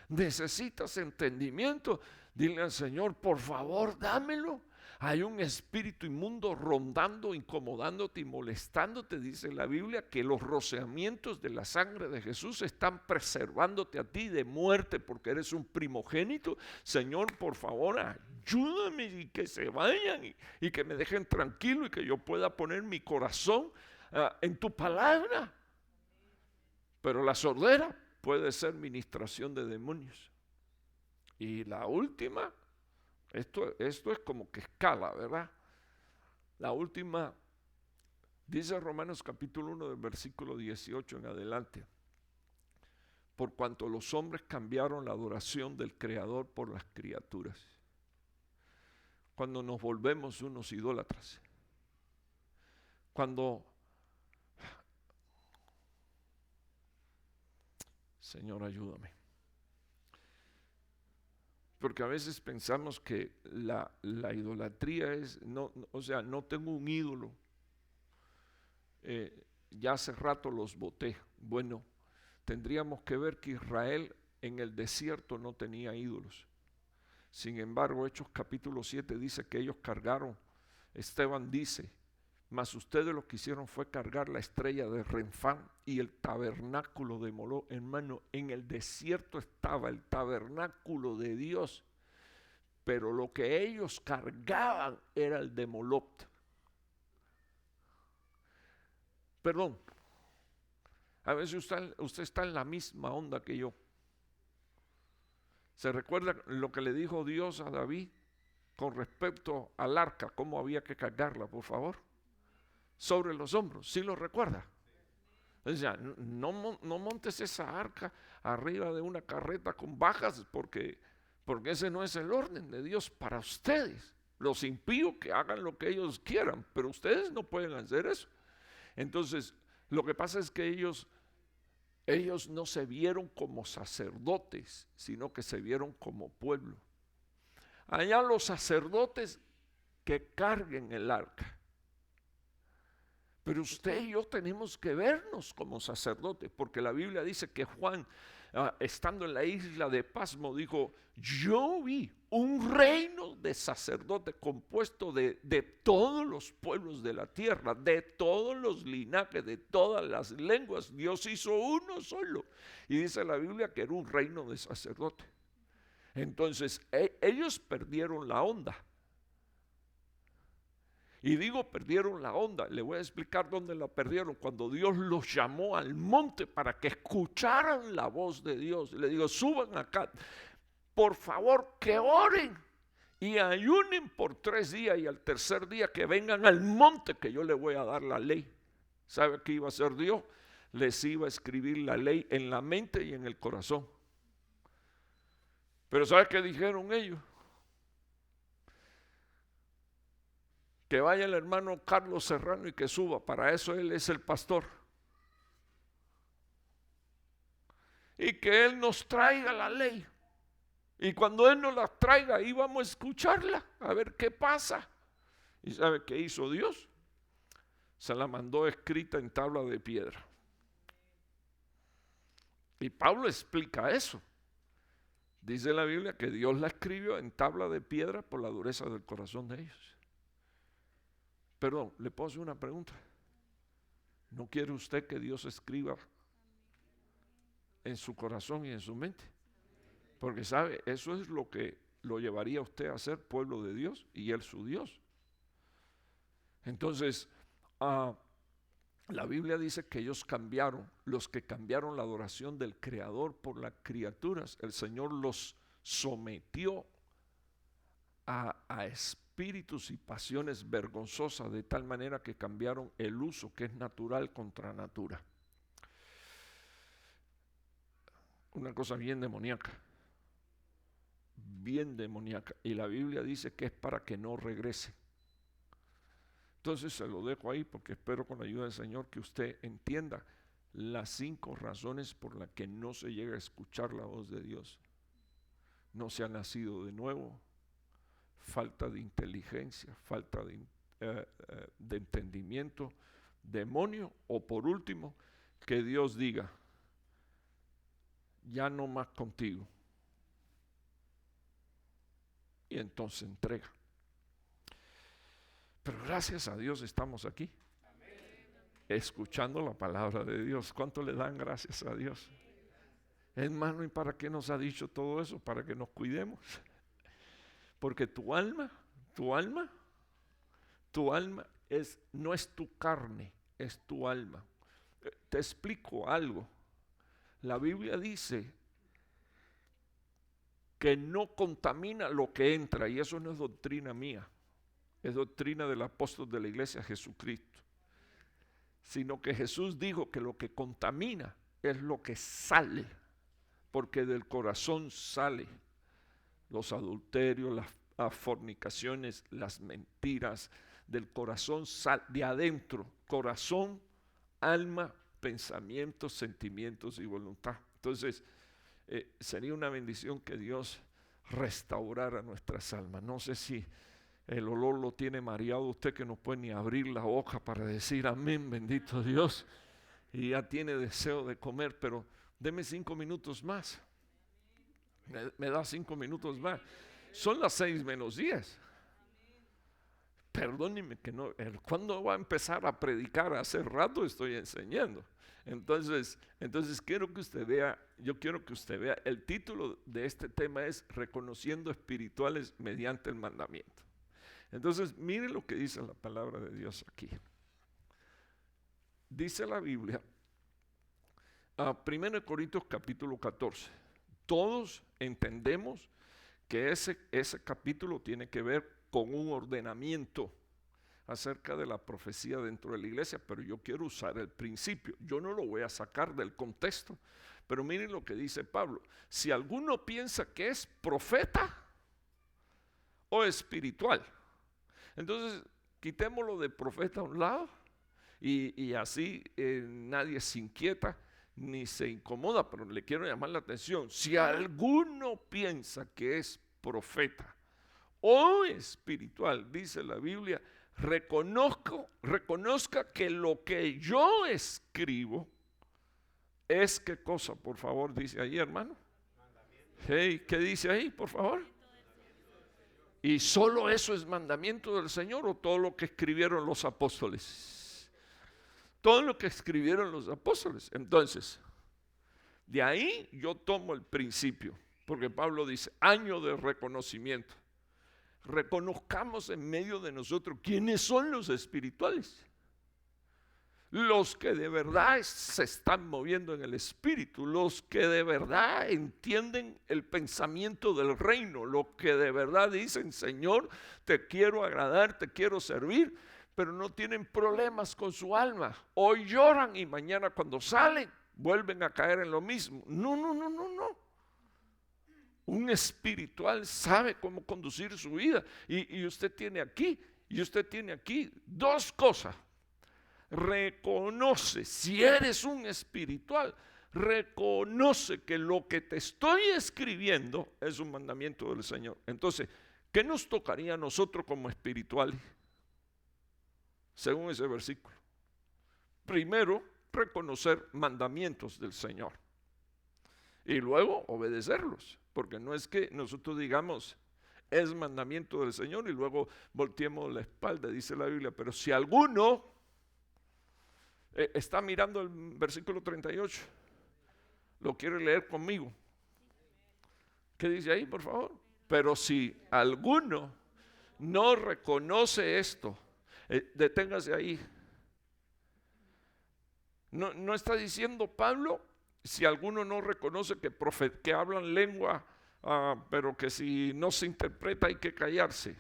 Necesitas entendimiento. Dile al Señor, por favor, dámelo. Hay un espíritu inmundo rondando, incomodándote y molestándote. Dice la Biblia que los rociamientos de la sangre de Jesús están preservándote a ti de muerte porque eres un primogénito. Señor, por favor, ayúdame y que se vayan y que me dejen tranquilo y que yo pueda poner mi corazón en tu palabra. Pero la sordera puede ser ministración de demonios. Y la última, esto es como que escala, ¿verdad? La última, dice Romanos capítulo 1 del versículo 18 en adelante. Por cuanto los hombres cambiaron la adoración del Creador por las criaturas. Cuando nos volvemos unos idólatras. Cuando, Señor, ayúdame. Porque a veces pensamos que la idolatría es, no tengo un ídolo. Ya hace rato los boté. Bueno, tendríamos que ver que Israel en el desierto no tenía ídolos. Sin embargo, Hechos capítulo 7 dice que ellos cargaron, Esteban dice, mas ustedes lo que hicieron fue cargar la estrella de Renfán y el tabernáculo de Moloc. Hermano, en el desierto estaba el tabernáculo de Dios, pero lo que ellos cargaban era el de Moloc. Perdón, a veces usted está en la misma onda que yo. ¿Se recuerda lo que le dijo Dios a David con respecto al arca? ¿Cómo había que cargarla, por favor? Sobre los hombros, ¿sí lo recuerda? O sea, no montes esa arca arriba de una carreta con bajas porque ese no es el orden de Dios para ustedes. Los impíos que hagan lo que ellos quieran, pero ustedes no pueden hacer eso. Entonces, lo que pasa es que ellos no se vieron como sacerdotes, sino que se vieron como pueblo. Allá los sacerdotes que carguen el arca. Pero usted y yo tenemos que vernos como sacerdotes, porque la Biblia dice que Juan, estando en la isla de Pasmo, dijo: yo vi un reino de sacerdotes compuesto de todos los pueblos de la tierra, de todos los linajes, de todas las lenguas. Dios hizo uno solo. Y dice la Biblia que era un reino de sacerdotes. Entonces ellos perdieron la onda. Y digo perdieron la onda, le voy a explicar dónde la perdieron. Cuando Dios los llamó al monte para que escucharan la voz de Dios, le digo: suban acá, por favor, que oren y ayunen por 3 días, y al tercer día que vengan al monte que yo les voy a dar la ley. ¿Sabe qué iba a hacer Dios? Les iba a escribir la ley en la mente y en el corazón. Pero ¿sabe qué dijeron ellos? Que vaya el hermano Carlos Serrano y que suba, para eso él es el pastor. Y que él nos traiga la ley. Y cuando él nos la traiga, ahí vamos a escucharla, a ver qué pasa. ¿Y sabe qué hizo Dios? Se la mandó escrita en tabla de piedra. Y Pablo explica eso. Dice la Biblia que Dios la escribió en tabla de piedra por la dureza del corazón de ellos. Perdón, ¿le puedo hacer una pregunta? ¿No quiere usted que Dios escriba en su corazón y en su mente? Porque sabe, eso es lo que lo llevaría a usted a ser pueblo de Dios y Él su Dios. Entonces, la Biblia dice que ellos cambiaron, los que cambiaron la adoración del Creador por las criaturas. El Señor los sometió a espíritus y pasiones vergonzosas, de tal manera que cambiaron el uso que es natural contra natura. Una cosa bien demoníaca. Bien demoníaca, y la Biblia dice que es para que no regrese. Entonces se lo dejo ahí, porque espero con la ayuda del Señor que usted entienda las 5 razones por las que no se llega a escuchar la voz de Dios. No se ha nacido de nuevo, falta de inteligencia, falta de entendimiento, demonio, o por último, que Dios diga: ya no más contigo. Y entonces entrega. Pero gracias a Dios estamos aquí, escuchando la palabra de Dios. ¿Cuánto le dan gracias a Dios? Hermano, ¿y para qué nos ha dicho todo eso? Para que nos cuidemos. Porque tu alma no es tu carne, es tu alma. Te explico algo. La Biblia dice que no contamina lo que entra, y eso no es doctrina mía, es doctrina del apóstol de la iglesia, Jesucristo. Sino que Jesús dijo que lo que contamina es lo que sale, porque del corazón sale los adulterios, las fornicaciones, las mentiras. Del corazón sale, de adentro, corazón, alma, pensamientos, sentimientos y voluntad. Entonces, sería una bendición que Dios restaurara nuestras almas. No sé si el olor lo tiene mareado usted, que no puede ni abrir la boca para decir amén, bendito Dios, y ya tiene deseo de comer, pero deme 5 minutos más. Me da 5 minutos más. Son las 6 menos 10. Perdóneme que no, ¿cuándo va a empezar a predicar? Hace rato estoy enseñando. Entonces quiero que usted vea, yo quiero que usted vea, el título de este tema es Reconociendo espirituales mediante el mandamiento. Entonces, mire lo que dice la palabra de Dios aquí. Dice la Biblia, 1 Corintios capítulo 14. Todos entendemos que ese capítulo tiene que ver con un ordenamiento acerca de la profecía dentro de la iglesia, pero yo quiero usar el principio. Yo no lo voy a sacar del contexto, pero miren lo que dice Pablo. Si alguno piensa que es profeta o espiritual, entonces quitémoslo de profeta a un lado y así nadie se inquieta ni se incomoda, pero le quiero llamar la atención. Si alguno piensa que es profeta o espiritual, dice la Biblia, reconozca que lo que yo escribo es, ¿qué cosa? Por favor, dice ahí, hermano. Hey, ¿qué dice ahí, por favor? ¿Y solo eso es mandamiento del Señor o todo lo que escribieron los apóstoles? Todo lo que escribieron los apóstoles. Entonces, de ahí yo tomo el principio, porque Pablo dice, año de reconocimiento. Reconozcamos en medio de nosotros quiénes son los espirituales. Los que de verdad se están moviendo en el espíritu, los que de verdad entienden el pensamiento del reino, los que de verdad dicen, Señor, te quiero agradar, te quiero servir, pero no tienen problemas con su alma. Hoy lloran y mañana cuando salen vuelven a caer en lo mismo. No. Un espiritual sabe cómo conducir su vida y usted tiene aquí dos cosas. Reconoce, si eres un espiritual, reconoce que lo que te estoy escribiendo es un mandamiento del Señor. Entonces, ¿qué nos tocaría a nosotros como espirituales? Según ese versículo. Primero, reconocer mandamientos del Señor y luego obedecerlos, porque no es que nosotros digamos es mandamiento del Señor y luego volteemos la espalda, dice la Biblia. Pero si alguno está mirando el versículo 38, lo quiere leer conmigo. ¿Qué dice ahí, por favor? Pero si alguno no reconoce esto, deténgase ahí. No está diciendo Pablo, si alguno no reconoce que hablan lengua, pero que si no se interpreta hay que callarse.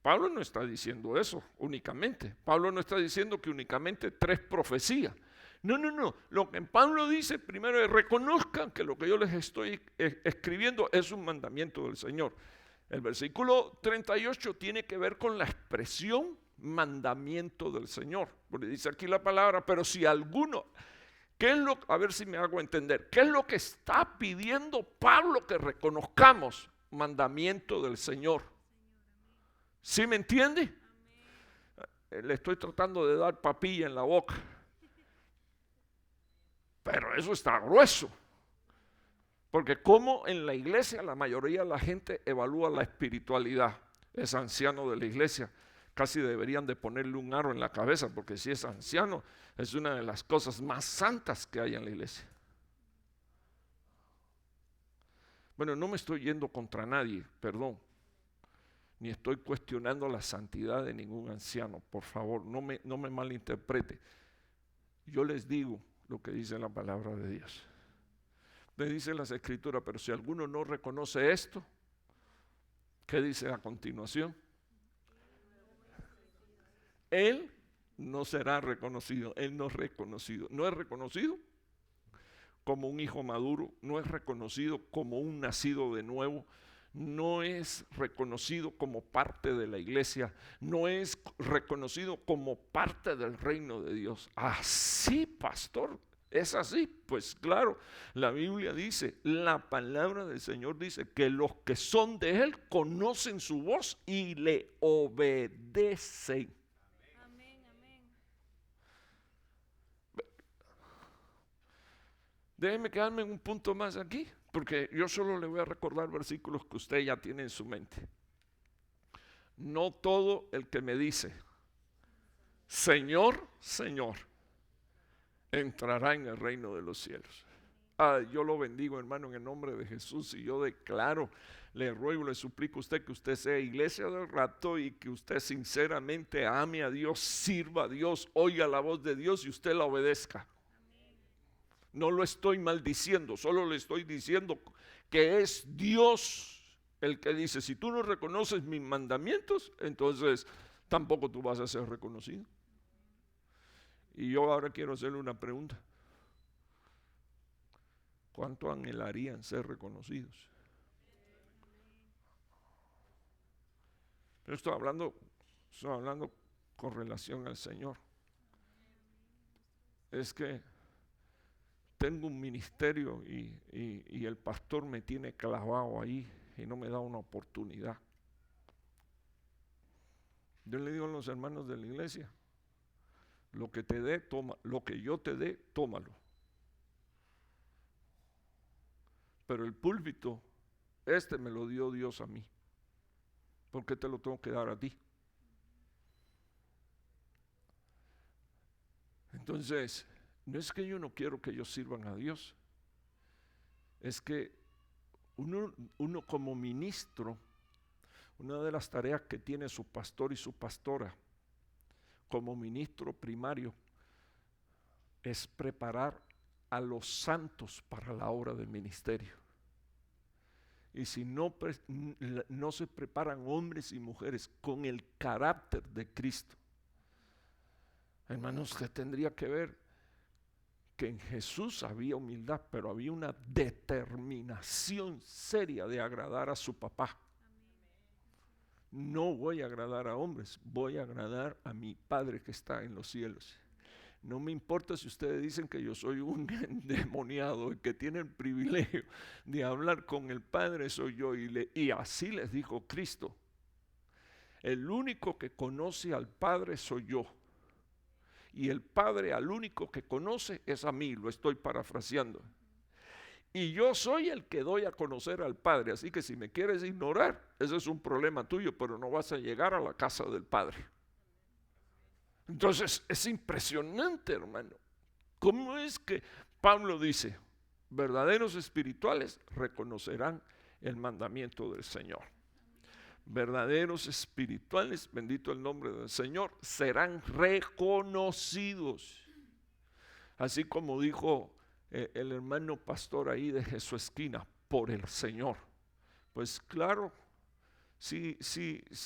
Pablo no está diciendo eso únicamente. Pablo no está diciendo que únicamente 3 profecías. No. Lo que Pablo dice primero es reconozcan que lo que yo les estoy escribiendo es un mandamiento del Señor. El versículo 38 tiene que ver con la expresión mandamiento del Señor. Porque dice aquí la palabra, pero si alguno, a ver si me hago entender, ¿qué es lo que está pidiendo Pablo que reconozcamos? Mandamiento del Señor. ¿Sí me entiende? Le estoy tratando de dar papilla en la boca. Pero eso está grueso. Porque como en la iglesia la mayoría de la gente evalúa la espiritualidad. Es anciano de la iglesia. Casi deberían de ponerle un aro en la cabeza, porque si es anciano es una de las cosas más santas que hay en la iglesia. Bueno, no me estoy yendo contra nadie, perdón. Ni estoy cuestionando la santidad de ningún anciano. Por favor, no me malinterprete. Yo les digo lo que dice la palabra de Dios. Le dice las escrituras, pero si alguno no reconoce esto, ¿qué dice a continuación? Él no será reconocido. Él no es reconocido. No es reconocido como un hijo maduro, no es reconocido como un nacido de nuevo, no es reconocido como parte de la iglesia, no es reconocido como parte del reino de Dios. Así, pastor, es así. Pues claro, la Biblia dice, la palabra del Señor dice que los que son de Él conocen su voz y le obedecen. Déjeme quedarme en un punto más aquí, porque yo solo le voy a recordar versículos que usted ya tiene en su mente. No todo el que me dice, Señor, Señor, entrará en el reino de los cielos. Yo lo bendigo, hermano, en el nombre de Jesús, y yo declaro, le ruego, le suplico a usted que usted sea iglesia del rato y que usted sinceramente ame a Dios, sirva a Dios, oiga la voz de Dios y usted la obedezca. No lo estoy maldiciendo, solo le estoy diciendo que es Dios el que dice, si tú no reconoces mis mandamientos, entonces tampoco tú vas a ser reconocido. Y yo ahora quiero hacerle una pregunta. ¿Cuánto anhelarían ser reconocidos? Yo estoy hablando con relación al Señor. Es que tengo un ministerio y el pastor me tiene clavado ahí y no me da una oportunidad. Yo le digo a los hermanos de la iglesia, lo que te dé, toma, lo que yo te dé, tómalo. Pero el púlpito, me lo dio Dios a mí. ¿Por qué te lo tengo que dar a ti? Entonces, no es que yo no quiero que ellos sirvan a Dios, es que uno como ministro, una de las tareas que tiene su pastor y su pastora como ministro primario es preparar a los santos para la obra del ministerio. Y si no se preparan hombres y mujeres con el carácter de Cristo, hermanos, usted tendría que ver que en Jesús había humildad, pero había una determinación seria de agradar a su papá. No voy a agradar a hombres, voy a agradar a mi Padre que está en los cielos. No me importa si ustedes dicen que yo soy un endemoniado y que tiene el privilegio de hablar con el Padre, soy yo. Y así les dijo Cristo: el único que conoce al Padre soy yo. Y el Padre al único que conoce es a mí, lo estoy parafraseando. Y yo soy el que doy a conocer al Padre, así que si me quieres ignorar, ese es un problema tuyo, pero no vas a llegar a la casa del Padre. Entonces es impresionante, hermano, cómo es que Pablo dice: verdaderos espirituales reconocerán el mandamiento del Señor. Verdaderos espirituales, bendito el nombre del Señor, serán reconocidos. Así como dijo el hermano pastor ahí de Jesús Esquina, por el Señor. Pues claro, si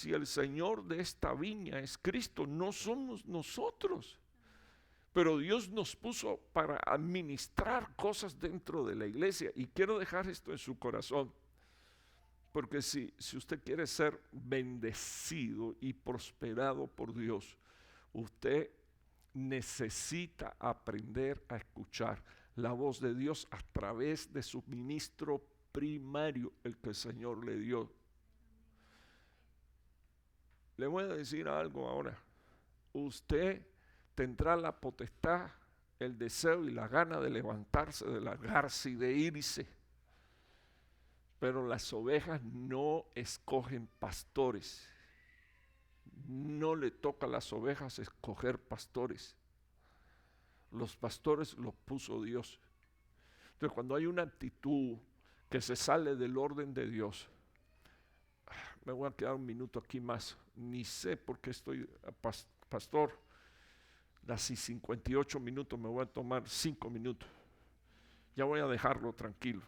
el Señor de esta viña es Cristo, no somos nosotros. Pero Dios nos puso para administrar cosas dentro de la iglesia. Y quiero dejar esto en su corazón. Porque si usted quiere ser bendecido y prosperado por Dios, usted necesita aprender a escuchar la voz de Dios a través de su ministro primario, el que el Señor le dio. Le voy a decir algo ahora. Usted tendrá la potestad, el deseo y la gana de levantarse, de largarse y de irse. Pero las ovejas no escogen pastores. No le toca a las ovejas escoger pastores. Los pastores los puso Dios. Entonces, cuando hay una actitud que se sale del orden de Dios, me voy a quedar un minuto aquí más. Ni sé por qué estoy, pastor, así 58 minutos, me voy a tomar 5 minutos. Ya voy a dejarlo tranquilo.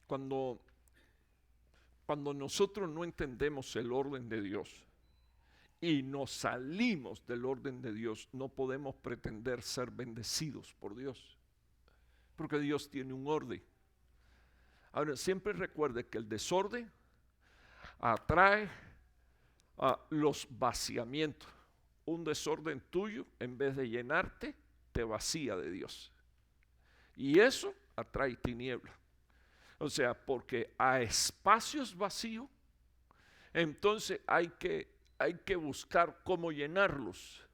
Cuando nosotros no entendemos el orden de Dios y nos salimos del orden de Dios, no podemos pretender ser bendecidos por Dios, porque Dios tiene un orden. Ahora, siempre recuerde que el desorden atrae a los vaciamientos. Un desorden tuyo, en vez de llenarte, te vacía de Dios. Y eso atrae tinieblas. O sea, porque a espacios vacíos, entonces hay que buscar cómo llenarlos.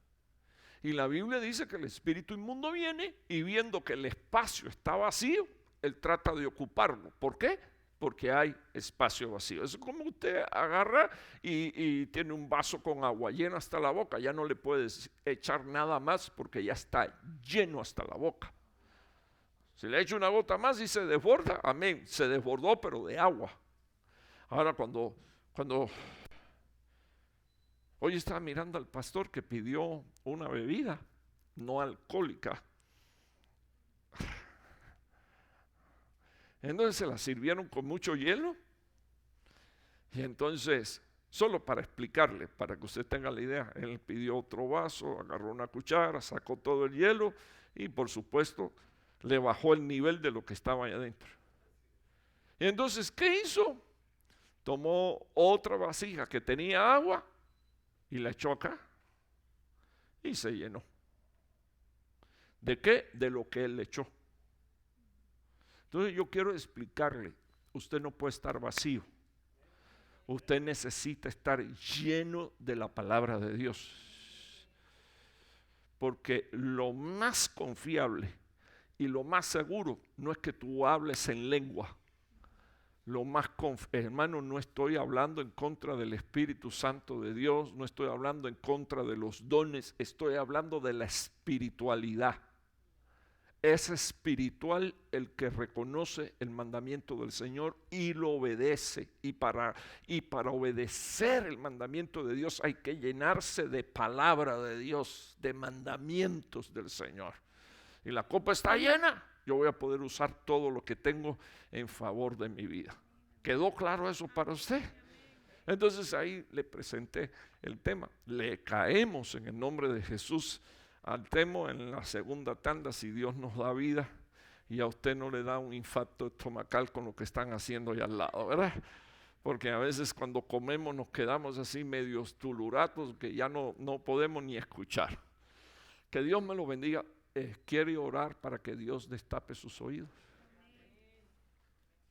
Y la Biblia dice que el espíritu inmundo viene y viendo que el espacio está vacío, él trata de ocuparlo. ¿Por qué? Porque hay espacio vacío. Es como usted agarra y tiene un vaso con agua lleno hasta la boca, ya no le puedes echar nada más porque ya está lleno hasta la boca. Si le echo una gota más y se desborda, amén, se desbordó pero de agua. Ahora cuando hoy estaba mirando al pastor que pidió una bebida no alcohólica. Entonces se la sirvieron con mucho hielo. Y entonces, solo para explicarle, para que usted tenga la idea, él pidió otro vaso, agarró una cuchara, sacó todo el hielo y por supuesto le bajó el nivel de lo que estaba ahí adentro. Y entonces, ¿qué hizo? Tomó otra vasija que tenía agua y la echó acá y se llenó. ¿De qué? De lo que él le echó. Entonces yo quiero explicarle, usted no puede estar vacío. Usted necesita estar lleno de la palabra de Dios. Porque lo más confiable y lo más seguro no es que tú hables en lengua. Hermano, no estoy hablando en contra del Espíritu Santo de Dios, no estoy hablando en contra de los dones, estoy hablando de la espiritualidad. Es espiritual el que reconoce el mandamiento del Señor y lo obedece. Y para obedecer el mandamiento de Dios hay que llenarse de palabra de Dios, de mandamientos del Señor. Y la copa está llena, yo voy a poder usar todo lo que tengo en favor de mi vida. ¿Quedó claro eso para usted? Entonces ahí le presenté el tema. Le caemos en el nombre de Jesús al tema en la segunda tanda, si Dios nos da vida y a usted no le da un infarto estomacal con lo que están haciendo allá al lado, ¿verdad? Porque a veces cuando comemos nos quedamos así medios tuluratos que ya no podemos ni escuchar. Que Dios me lo bendiga. ¿Quiere orar para que Dios destape sus oídos?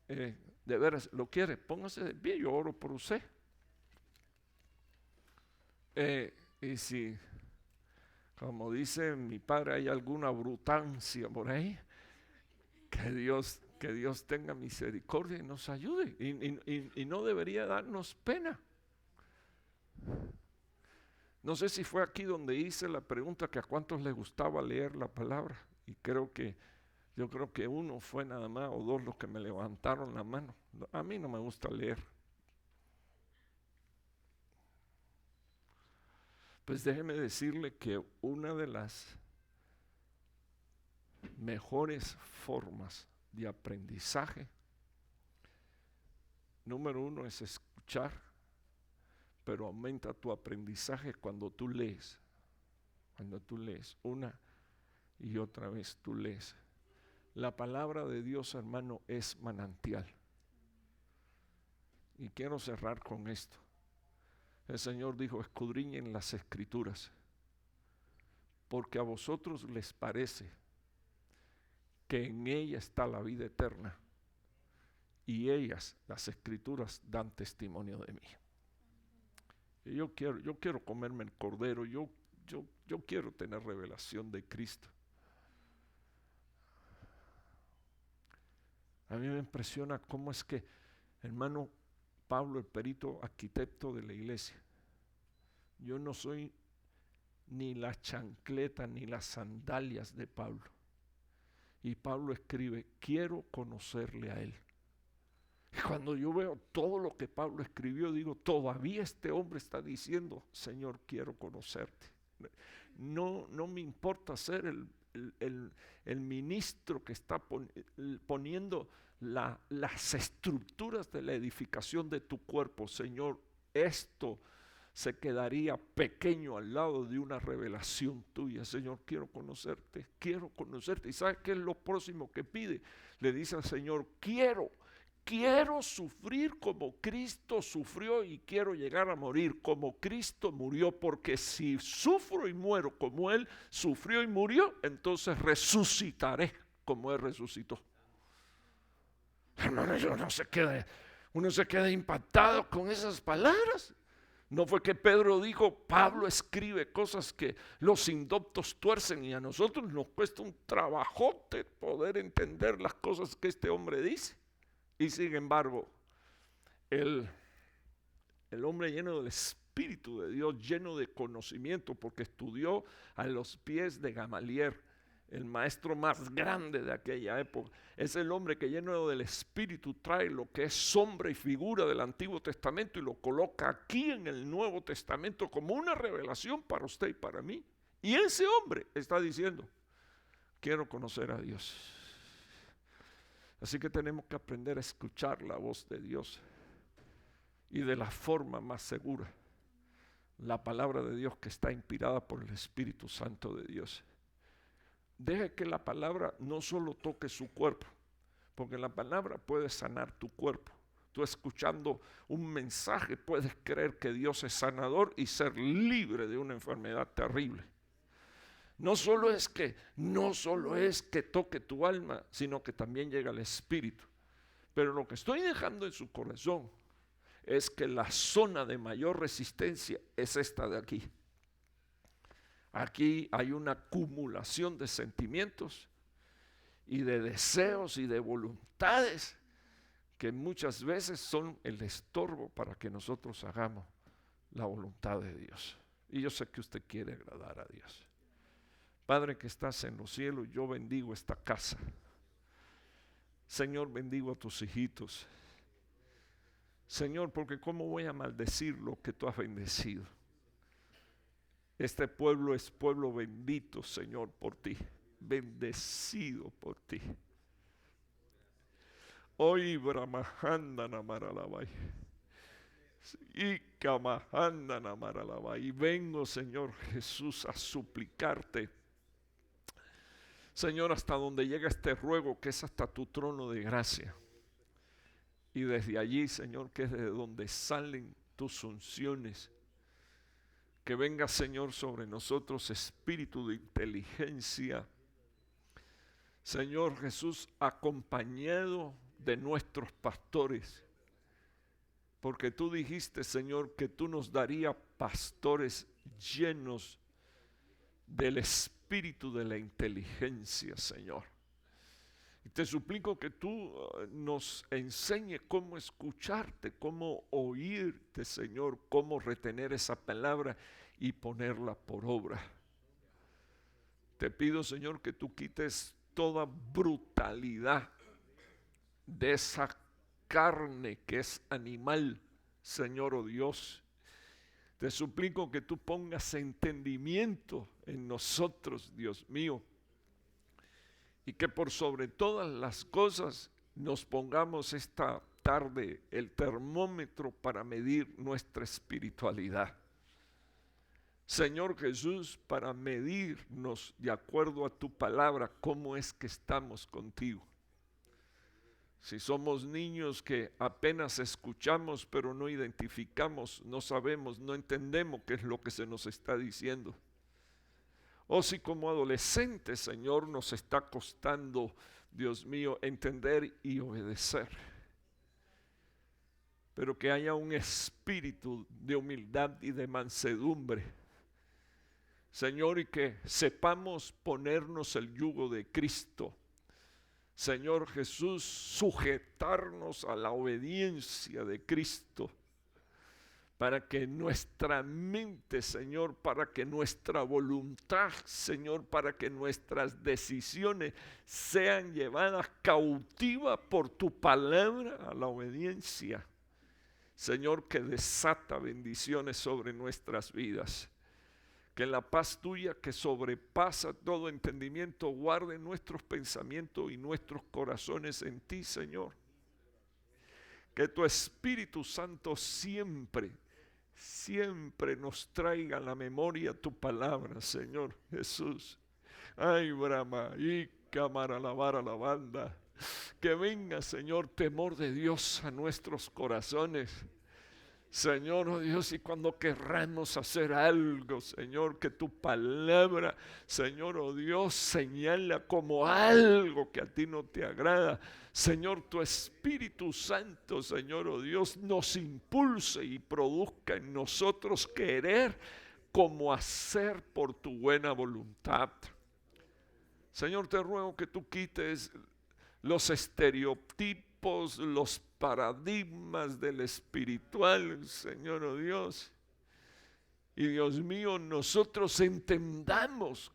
De veras, ¿lo quiere? Póngase de pie, yo oro por usted. Y si, como dice mi padre, hay alguna brutancia por ahí, que Dios tenga misericordia y nos ayude. Y no debería darnos pena. No sé si fue aquí donde hice la pregunta que a cuántos les gustaba leer la palabra. Y yo creo que uno fue nada más o dos los que me levantaron la mano. A mí no me gusta leer. Pues déjeme decirle que una de las mejores formas de aprendizaje, número uno, es escuchar. Pero aumenta tu aprendizaje cuando tú lees. Cuando tú lees una y otra vez tú lees. La palabra de Dios, hermano, es manantial. Y quiero cerrar con esto. El Señor dijo: escudriñen las Escrituras, porque a vosotros les parece que en ella está la vida eterna, y ellas, las Escrituras, dan testimonio de mí. Y yo quiero comerme el cordero, yo quiero tener revelación de Cristo. A mí me impresiona cómo es que, hermano Pablo, el perito arquitecto de la iglesia, yo no soy ni la chancleta ni las sandalias de Pablo. Y Pablo escribe: quiero conocerle a él. Y cuando yo veo todo lo que Pablo escribió, digo, todavía este hombre está diciendo: Señor, quiero conocerte. No me importa ser el ministro que está poniendo las estructuras de la edificación de tu cuerpo. Señor, esto se quedaría pequeño al lado de una revelación tuya. Señor, quiero conocerte. ¿Y sabes qué es lo próximo que pide? Le dice al Señor: quiero sufrir como Cristo sufrió y quiero llegar a morir como Cristo murió, porque si sufro y muero como Él sufrió y murió, entonces resucitaré como Él resucitó. Hermano, uno se queda impactado con esas palabras. No fue que Pedro dijo: Pablo escribe cosas que los indoctos tuercen, y a nosotros nos cuesta un trabajote poder entender las cosas que este hombre dice. Y sin embargo, el hombre lleno del Espíritu de Dios, lleno de conocimiento, porque estudió a los pies de Gamaliel, el maestro más grande de aquella época, es el hombre que, lleno del Espíritu, trae lo que es sombra y figura del Antiguo Testamento y lo coloca aquí en el Nuevo Testamento como una revelación para usted y para mí. Y ese hombre está diciendo: quiero conocer a Dios. Así que tenemos que aprender a escuchar la voz de Dios, y de la forma más segura, la palabra de Dios que está inspirada por el Espíritu Santo de Dios. Deje que la palabra no solo toque su cuerpo, porque la palabra puede sanar tu cuerpo. Tú, escuchando un mensaje, puedes creer que Dios es sanador y ser libre de una enfermedad terrible. No solo es que toque tu alma, sino que también llega al Espíritu. Pero lo que estoy dejando en su corazón es que la zona de mayor resistencia es esta de aquí. Aquí hay una acumulación de sentimientos y de deseos y de voluntades que muchas veces son el estorbo para que nosotros hagamos la voluntad de Dios. Y yo sé que usted quiere agradar a Dios. Padre que estás en los cielos, yo bendigo esta casa. Señor, bendigo a tus hijitos. Señor, porque ¿cómo voy a maldecir lo que tú has bendecido? Este pueblo es pueblo bendito, Señor, por ti. Bendecido por ti. Hoy Brahmahanda Maralabay. Y vengo, Señor Jesús, a suplicarte, Señor, hasta donde llega este ruego, que es hasta tu trono de gracia. Y desde allí, Señor, que es de donde salen tus unciones. Que venga, Señor, sobre nosotros espíritu de inteligencia. Señor Jesús, acompañado de nuestros pastores. Porque tú dijiste, Señor, que tú nos darías pastores llenos del espíritu de la inteligencia, Señor. Y te suplico que tú nos enseñes cómo escucharte, cómo oírte, Señor, cómo retener esa palabra y ponerla por obra. Te pido, Señor, que tú quites toda brutalidad de esa carne que es animal, Señor, oh Dios. Te suplico que tú pongas entendimiento en nosotros, Dios mío, y que por sobre todas las cosas nos pongamos esta tarde el termómetro para medir nuestra espiritualidad. Señor Jesús, para medirnos de acuerdo a tu palabra, cómo es que estamos contigo. Si somos niños que apenas escuchamos pero no identificamos, no sabemos, no entendemos qué es lo que se nos está diciendo. O si como adolescentes, Señor, nos está costando, Dios mío, entender y obedecer. Pero que haya un espíritu de humildad y de mansedumbre, Señor, y que sepamos ponernos el yugo de Cristo. Señor Jesús, sujetarnos a la obediencia de Cristo, para que nuestra mente, Señor, para que nuestra voluntad, Señor, para que nuestras decisiones sean llevadas cautivas por tu palabra a la obediencia. Señor, que desata bendiciones sobre nuestras vidas. Que la paz tuya, que sobrepasa todo entendimiento, guarde nuestros pensamientos y nuestros corazones en ti, Señor. Que tu Espíritu Santo siempre nos traiga a la memoria tu palabra, Señor Jesús. Ay, Brahma, y cámara alabar a la banda. Que venga, Señor, temor de Dios a nuestros corazones. Señor, oh Dios, y cuando querramos hacer algo, Señor, que tu palabra, Señor, oh Dios, señala como algo que a ti no te agrada. Señor, tu Espíritu Santo, Señor, oh Dios, nos impulse y produzca en nosotros querer como hacer por tu buena voluntad. Señor, te ruego que tú quites los estereotipos, los paradigmas del espiritual, Señor, oh Dios. Y Dios mío, nosotros entendamos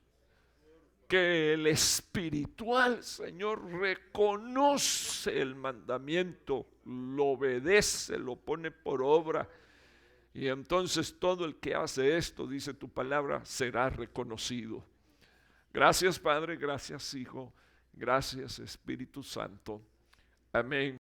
que el espiritual, Señor, reconoce el mandamiento, lo obedece, lo pone por obra. Y entonces todo el que hace esto, dice tu palabra, será reconocido. Gracias, Padre, gracias, Hijo, gracias, Espíritu Santo. Amén.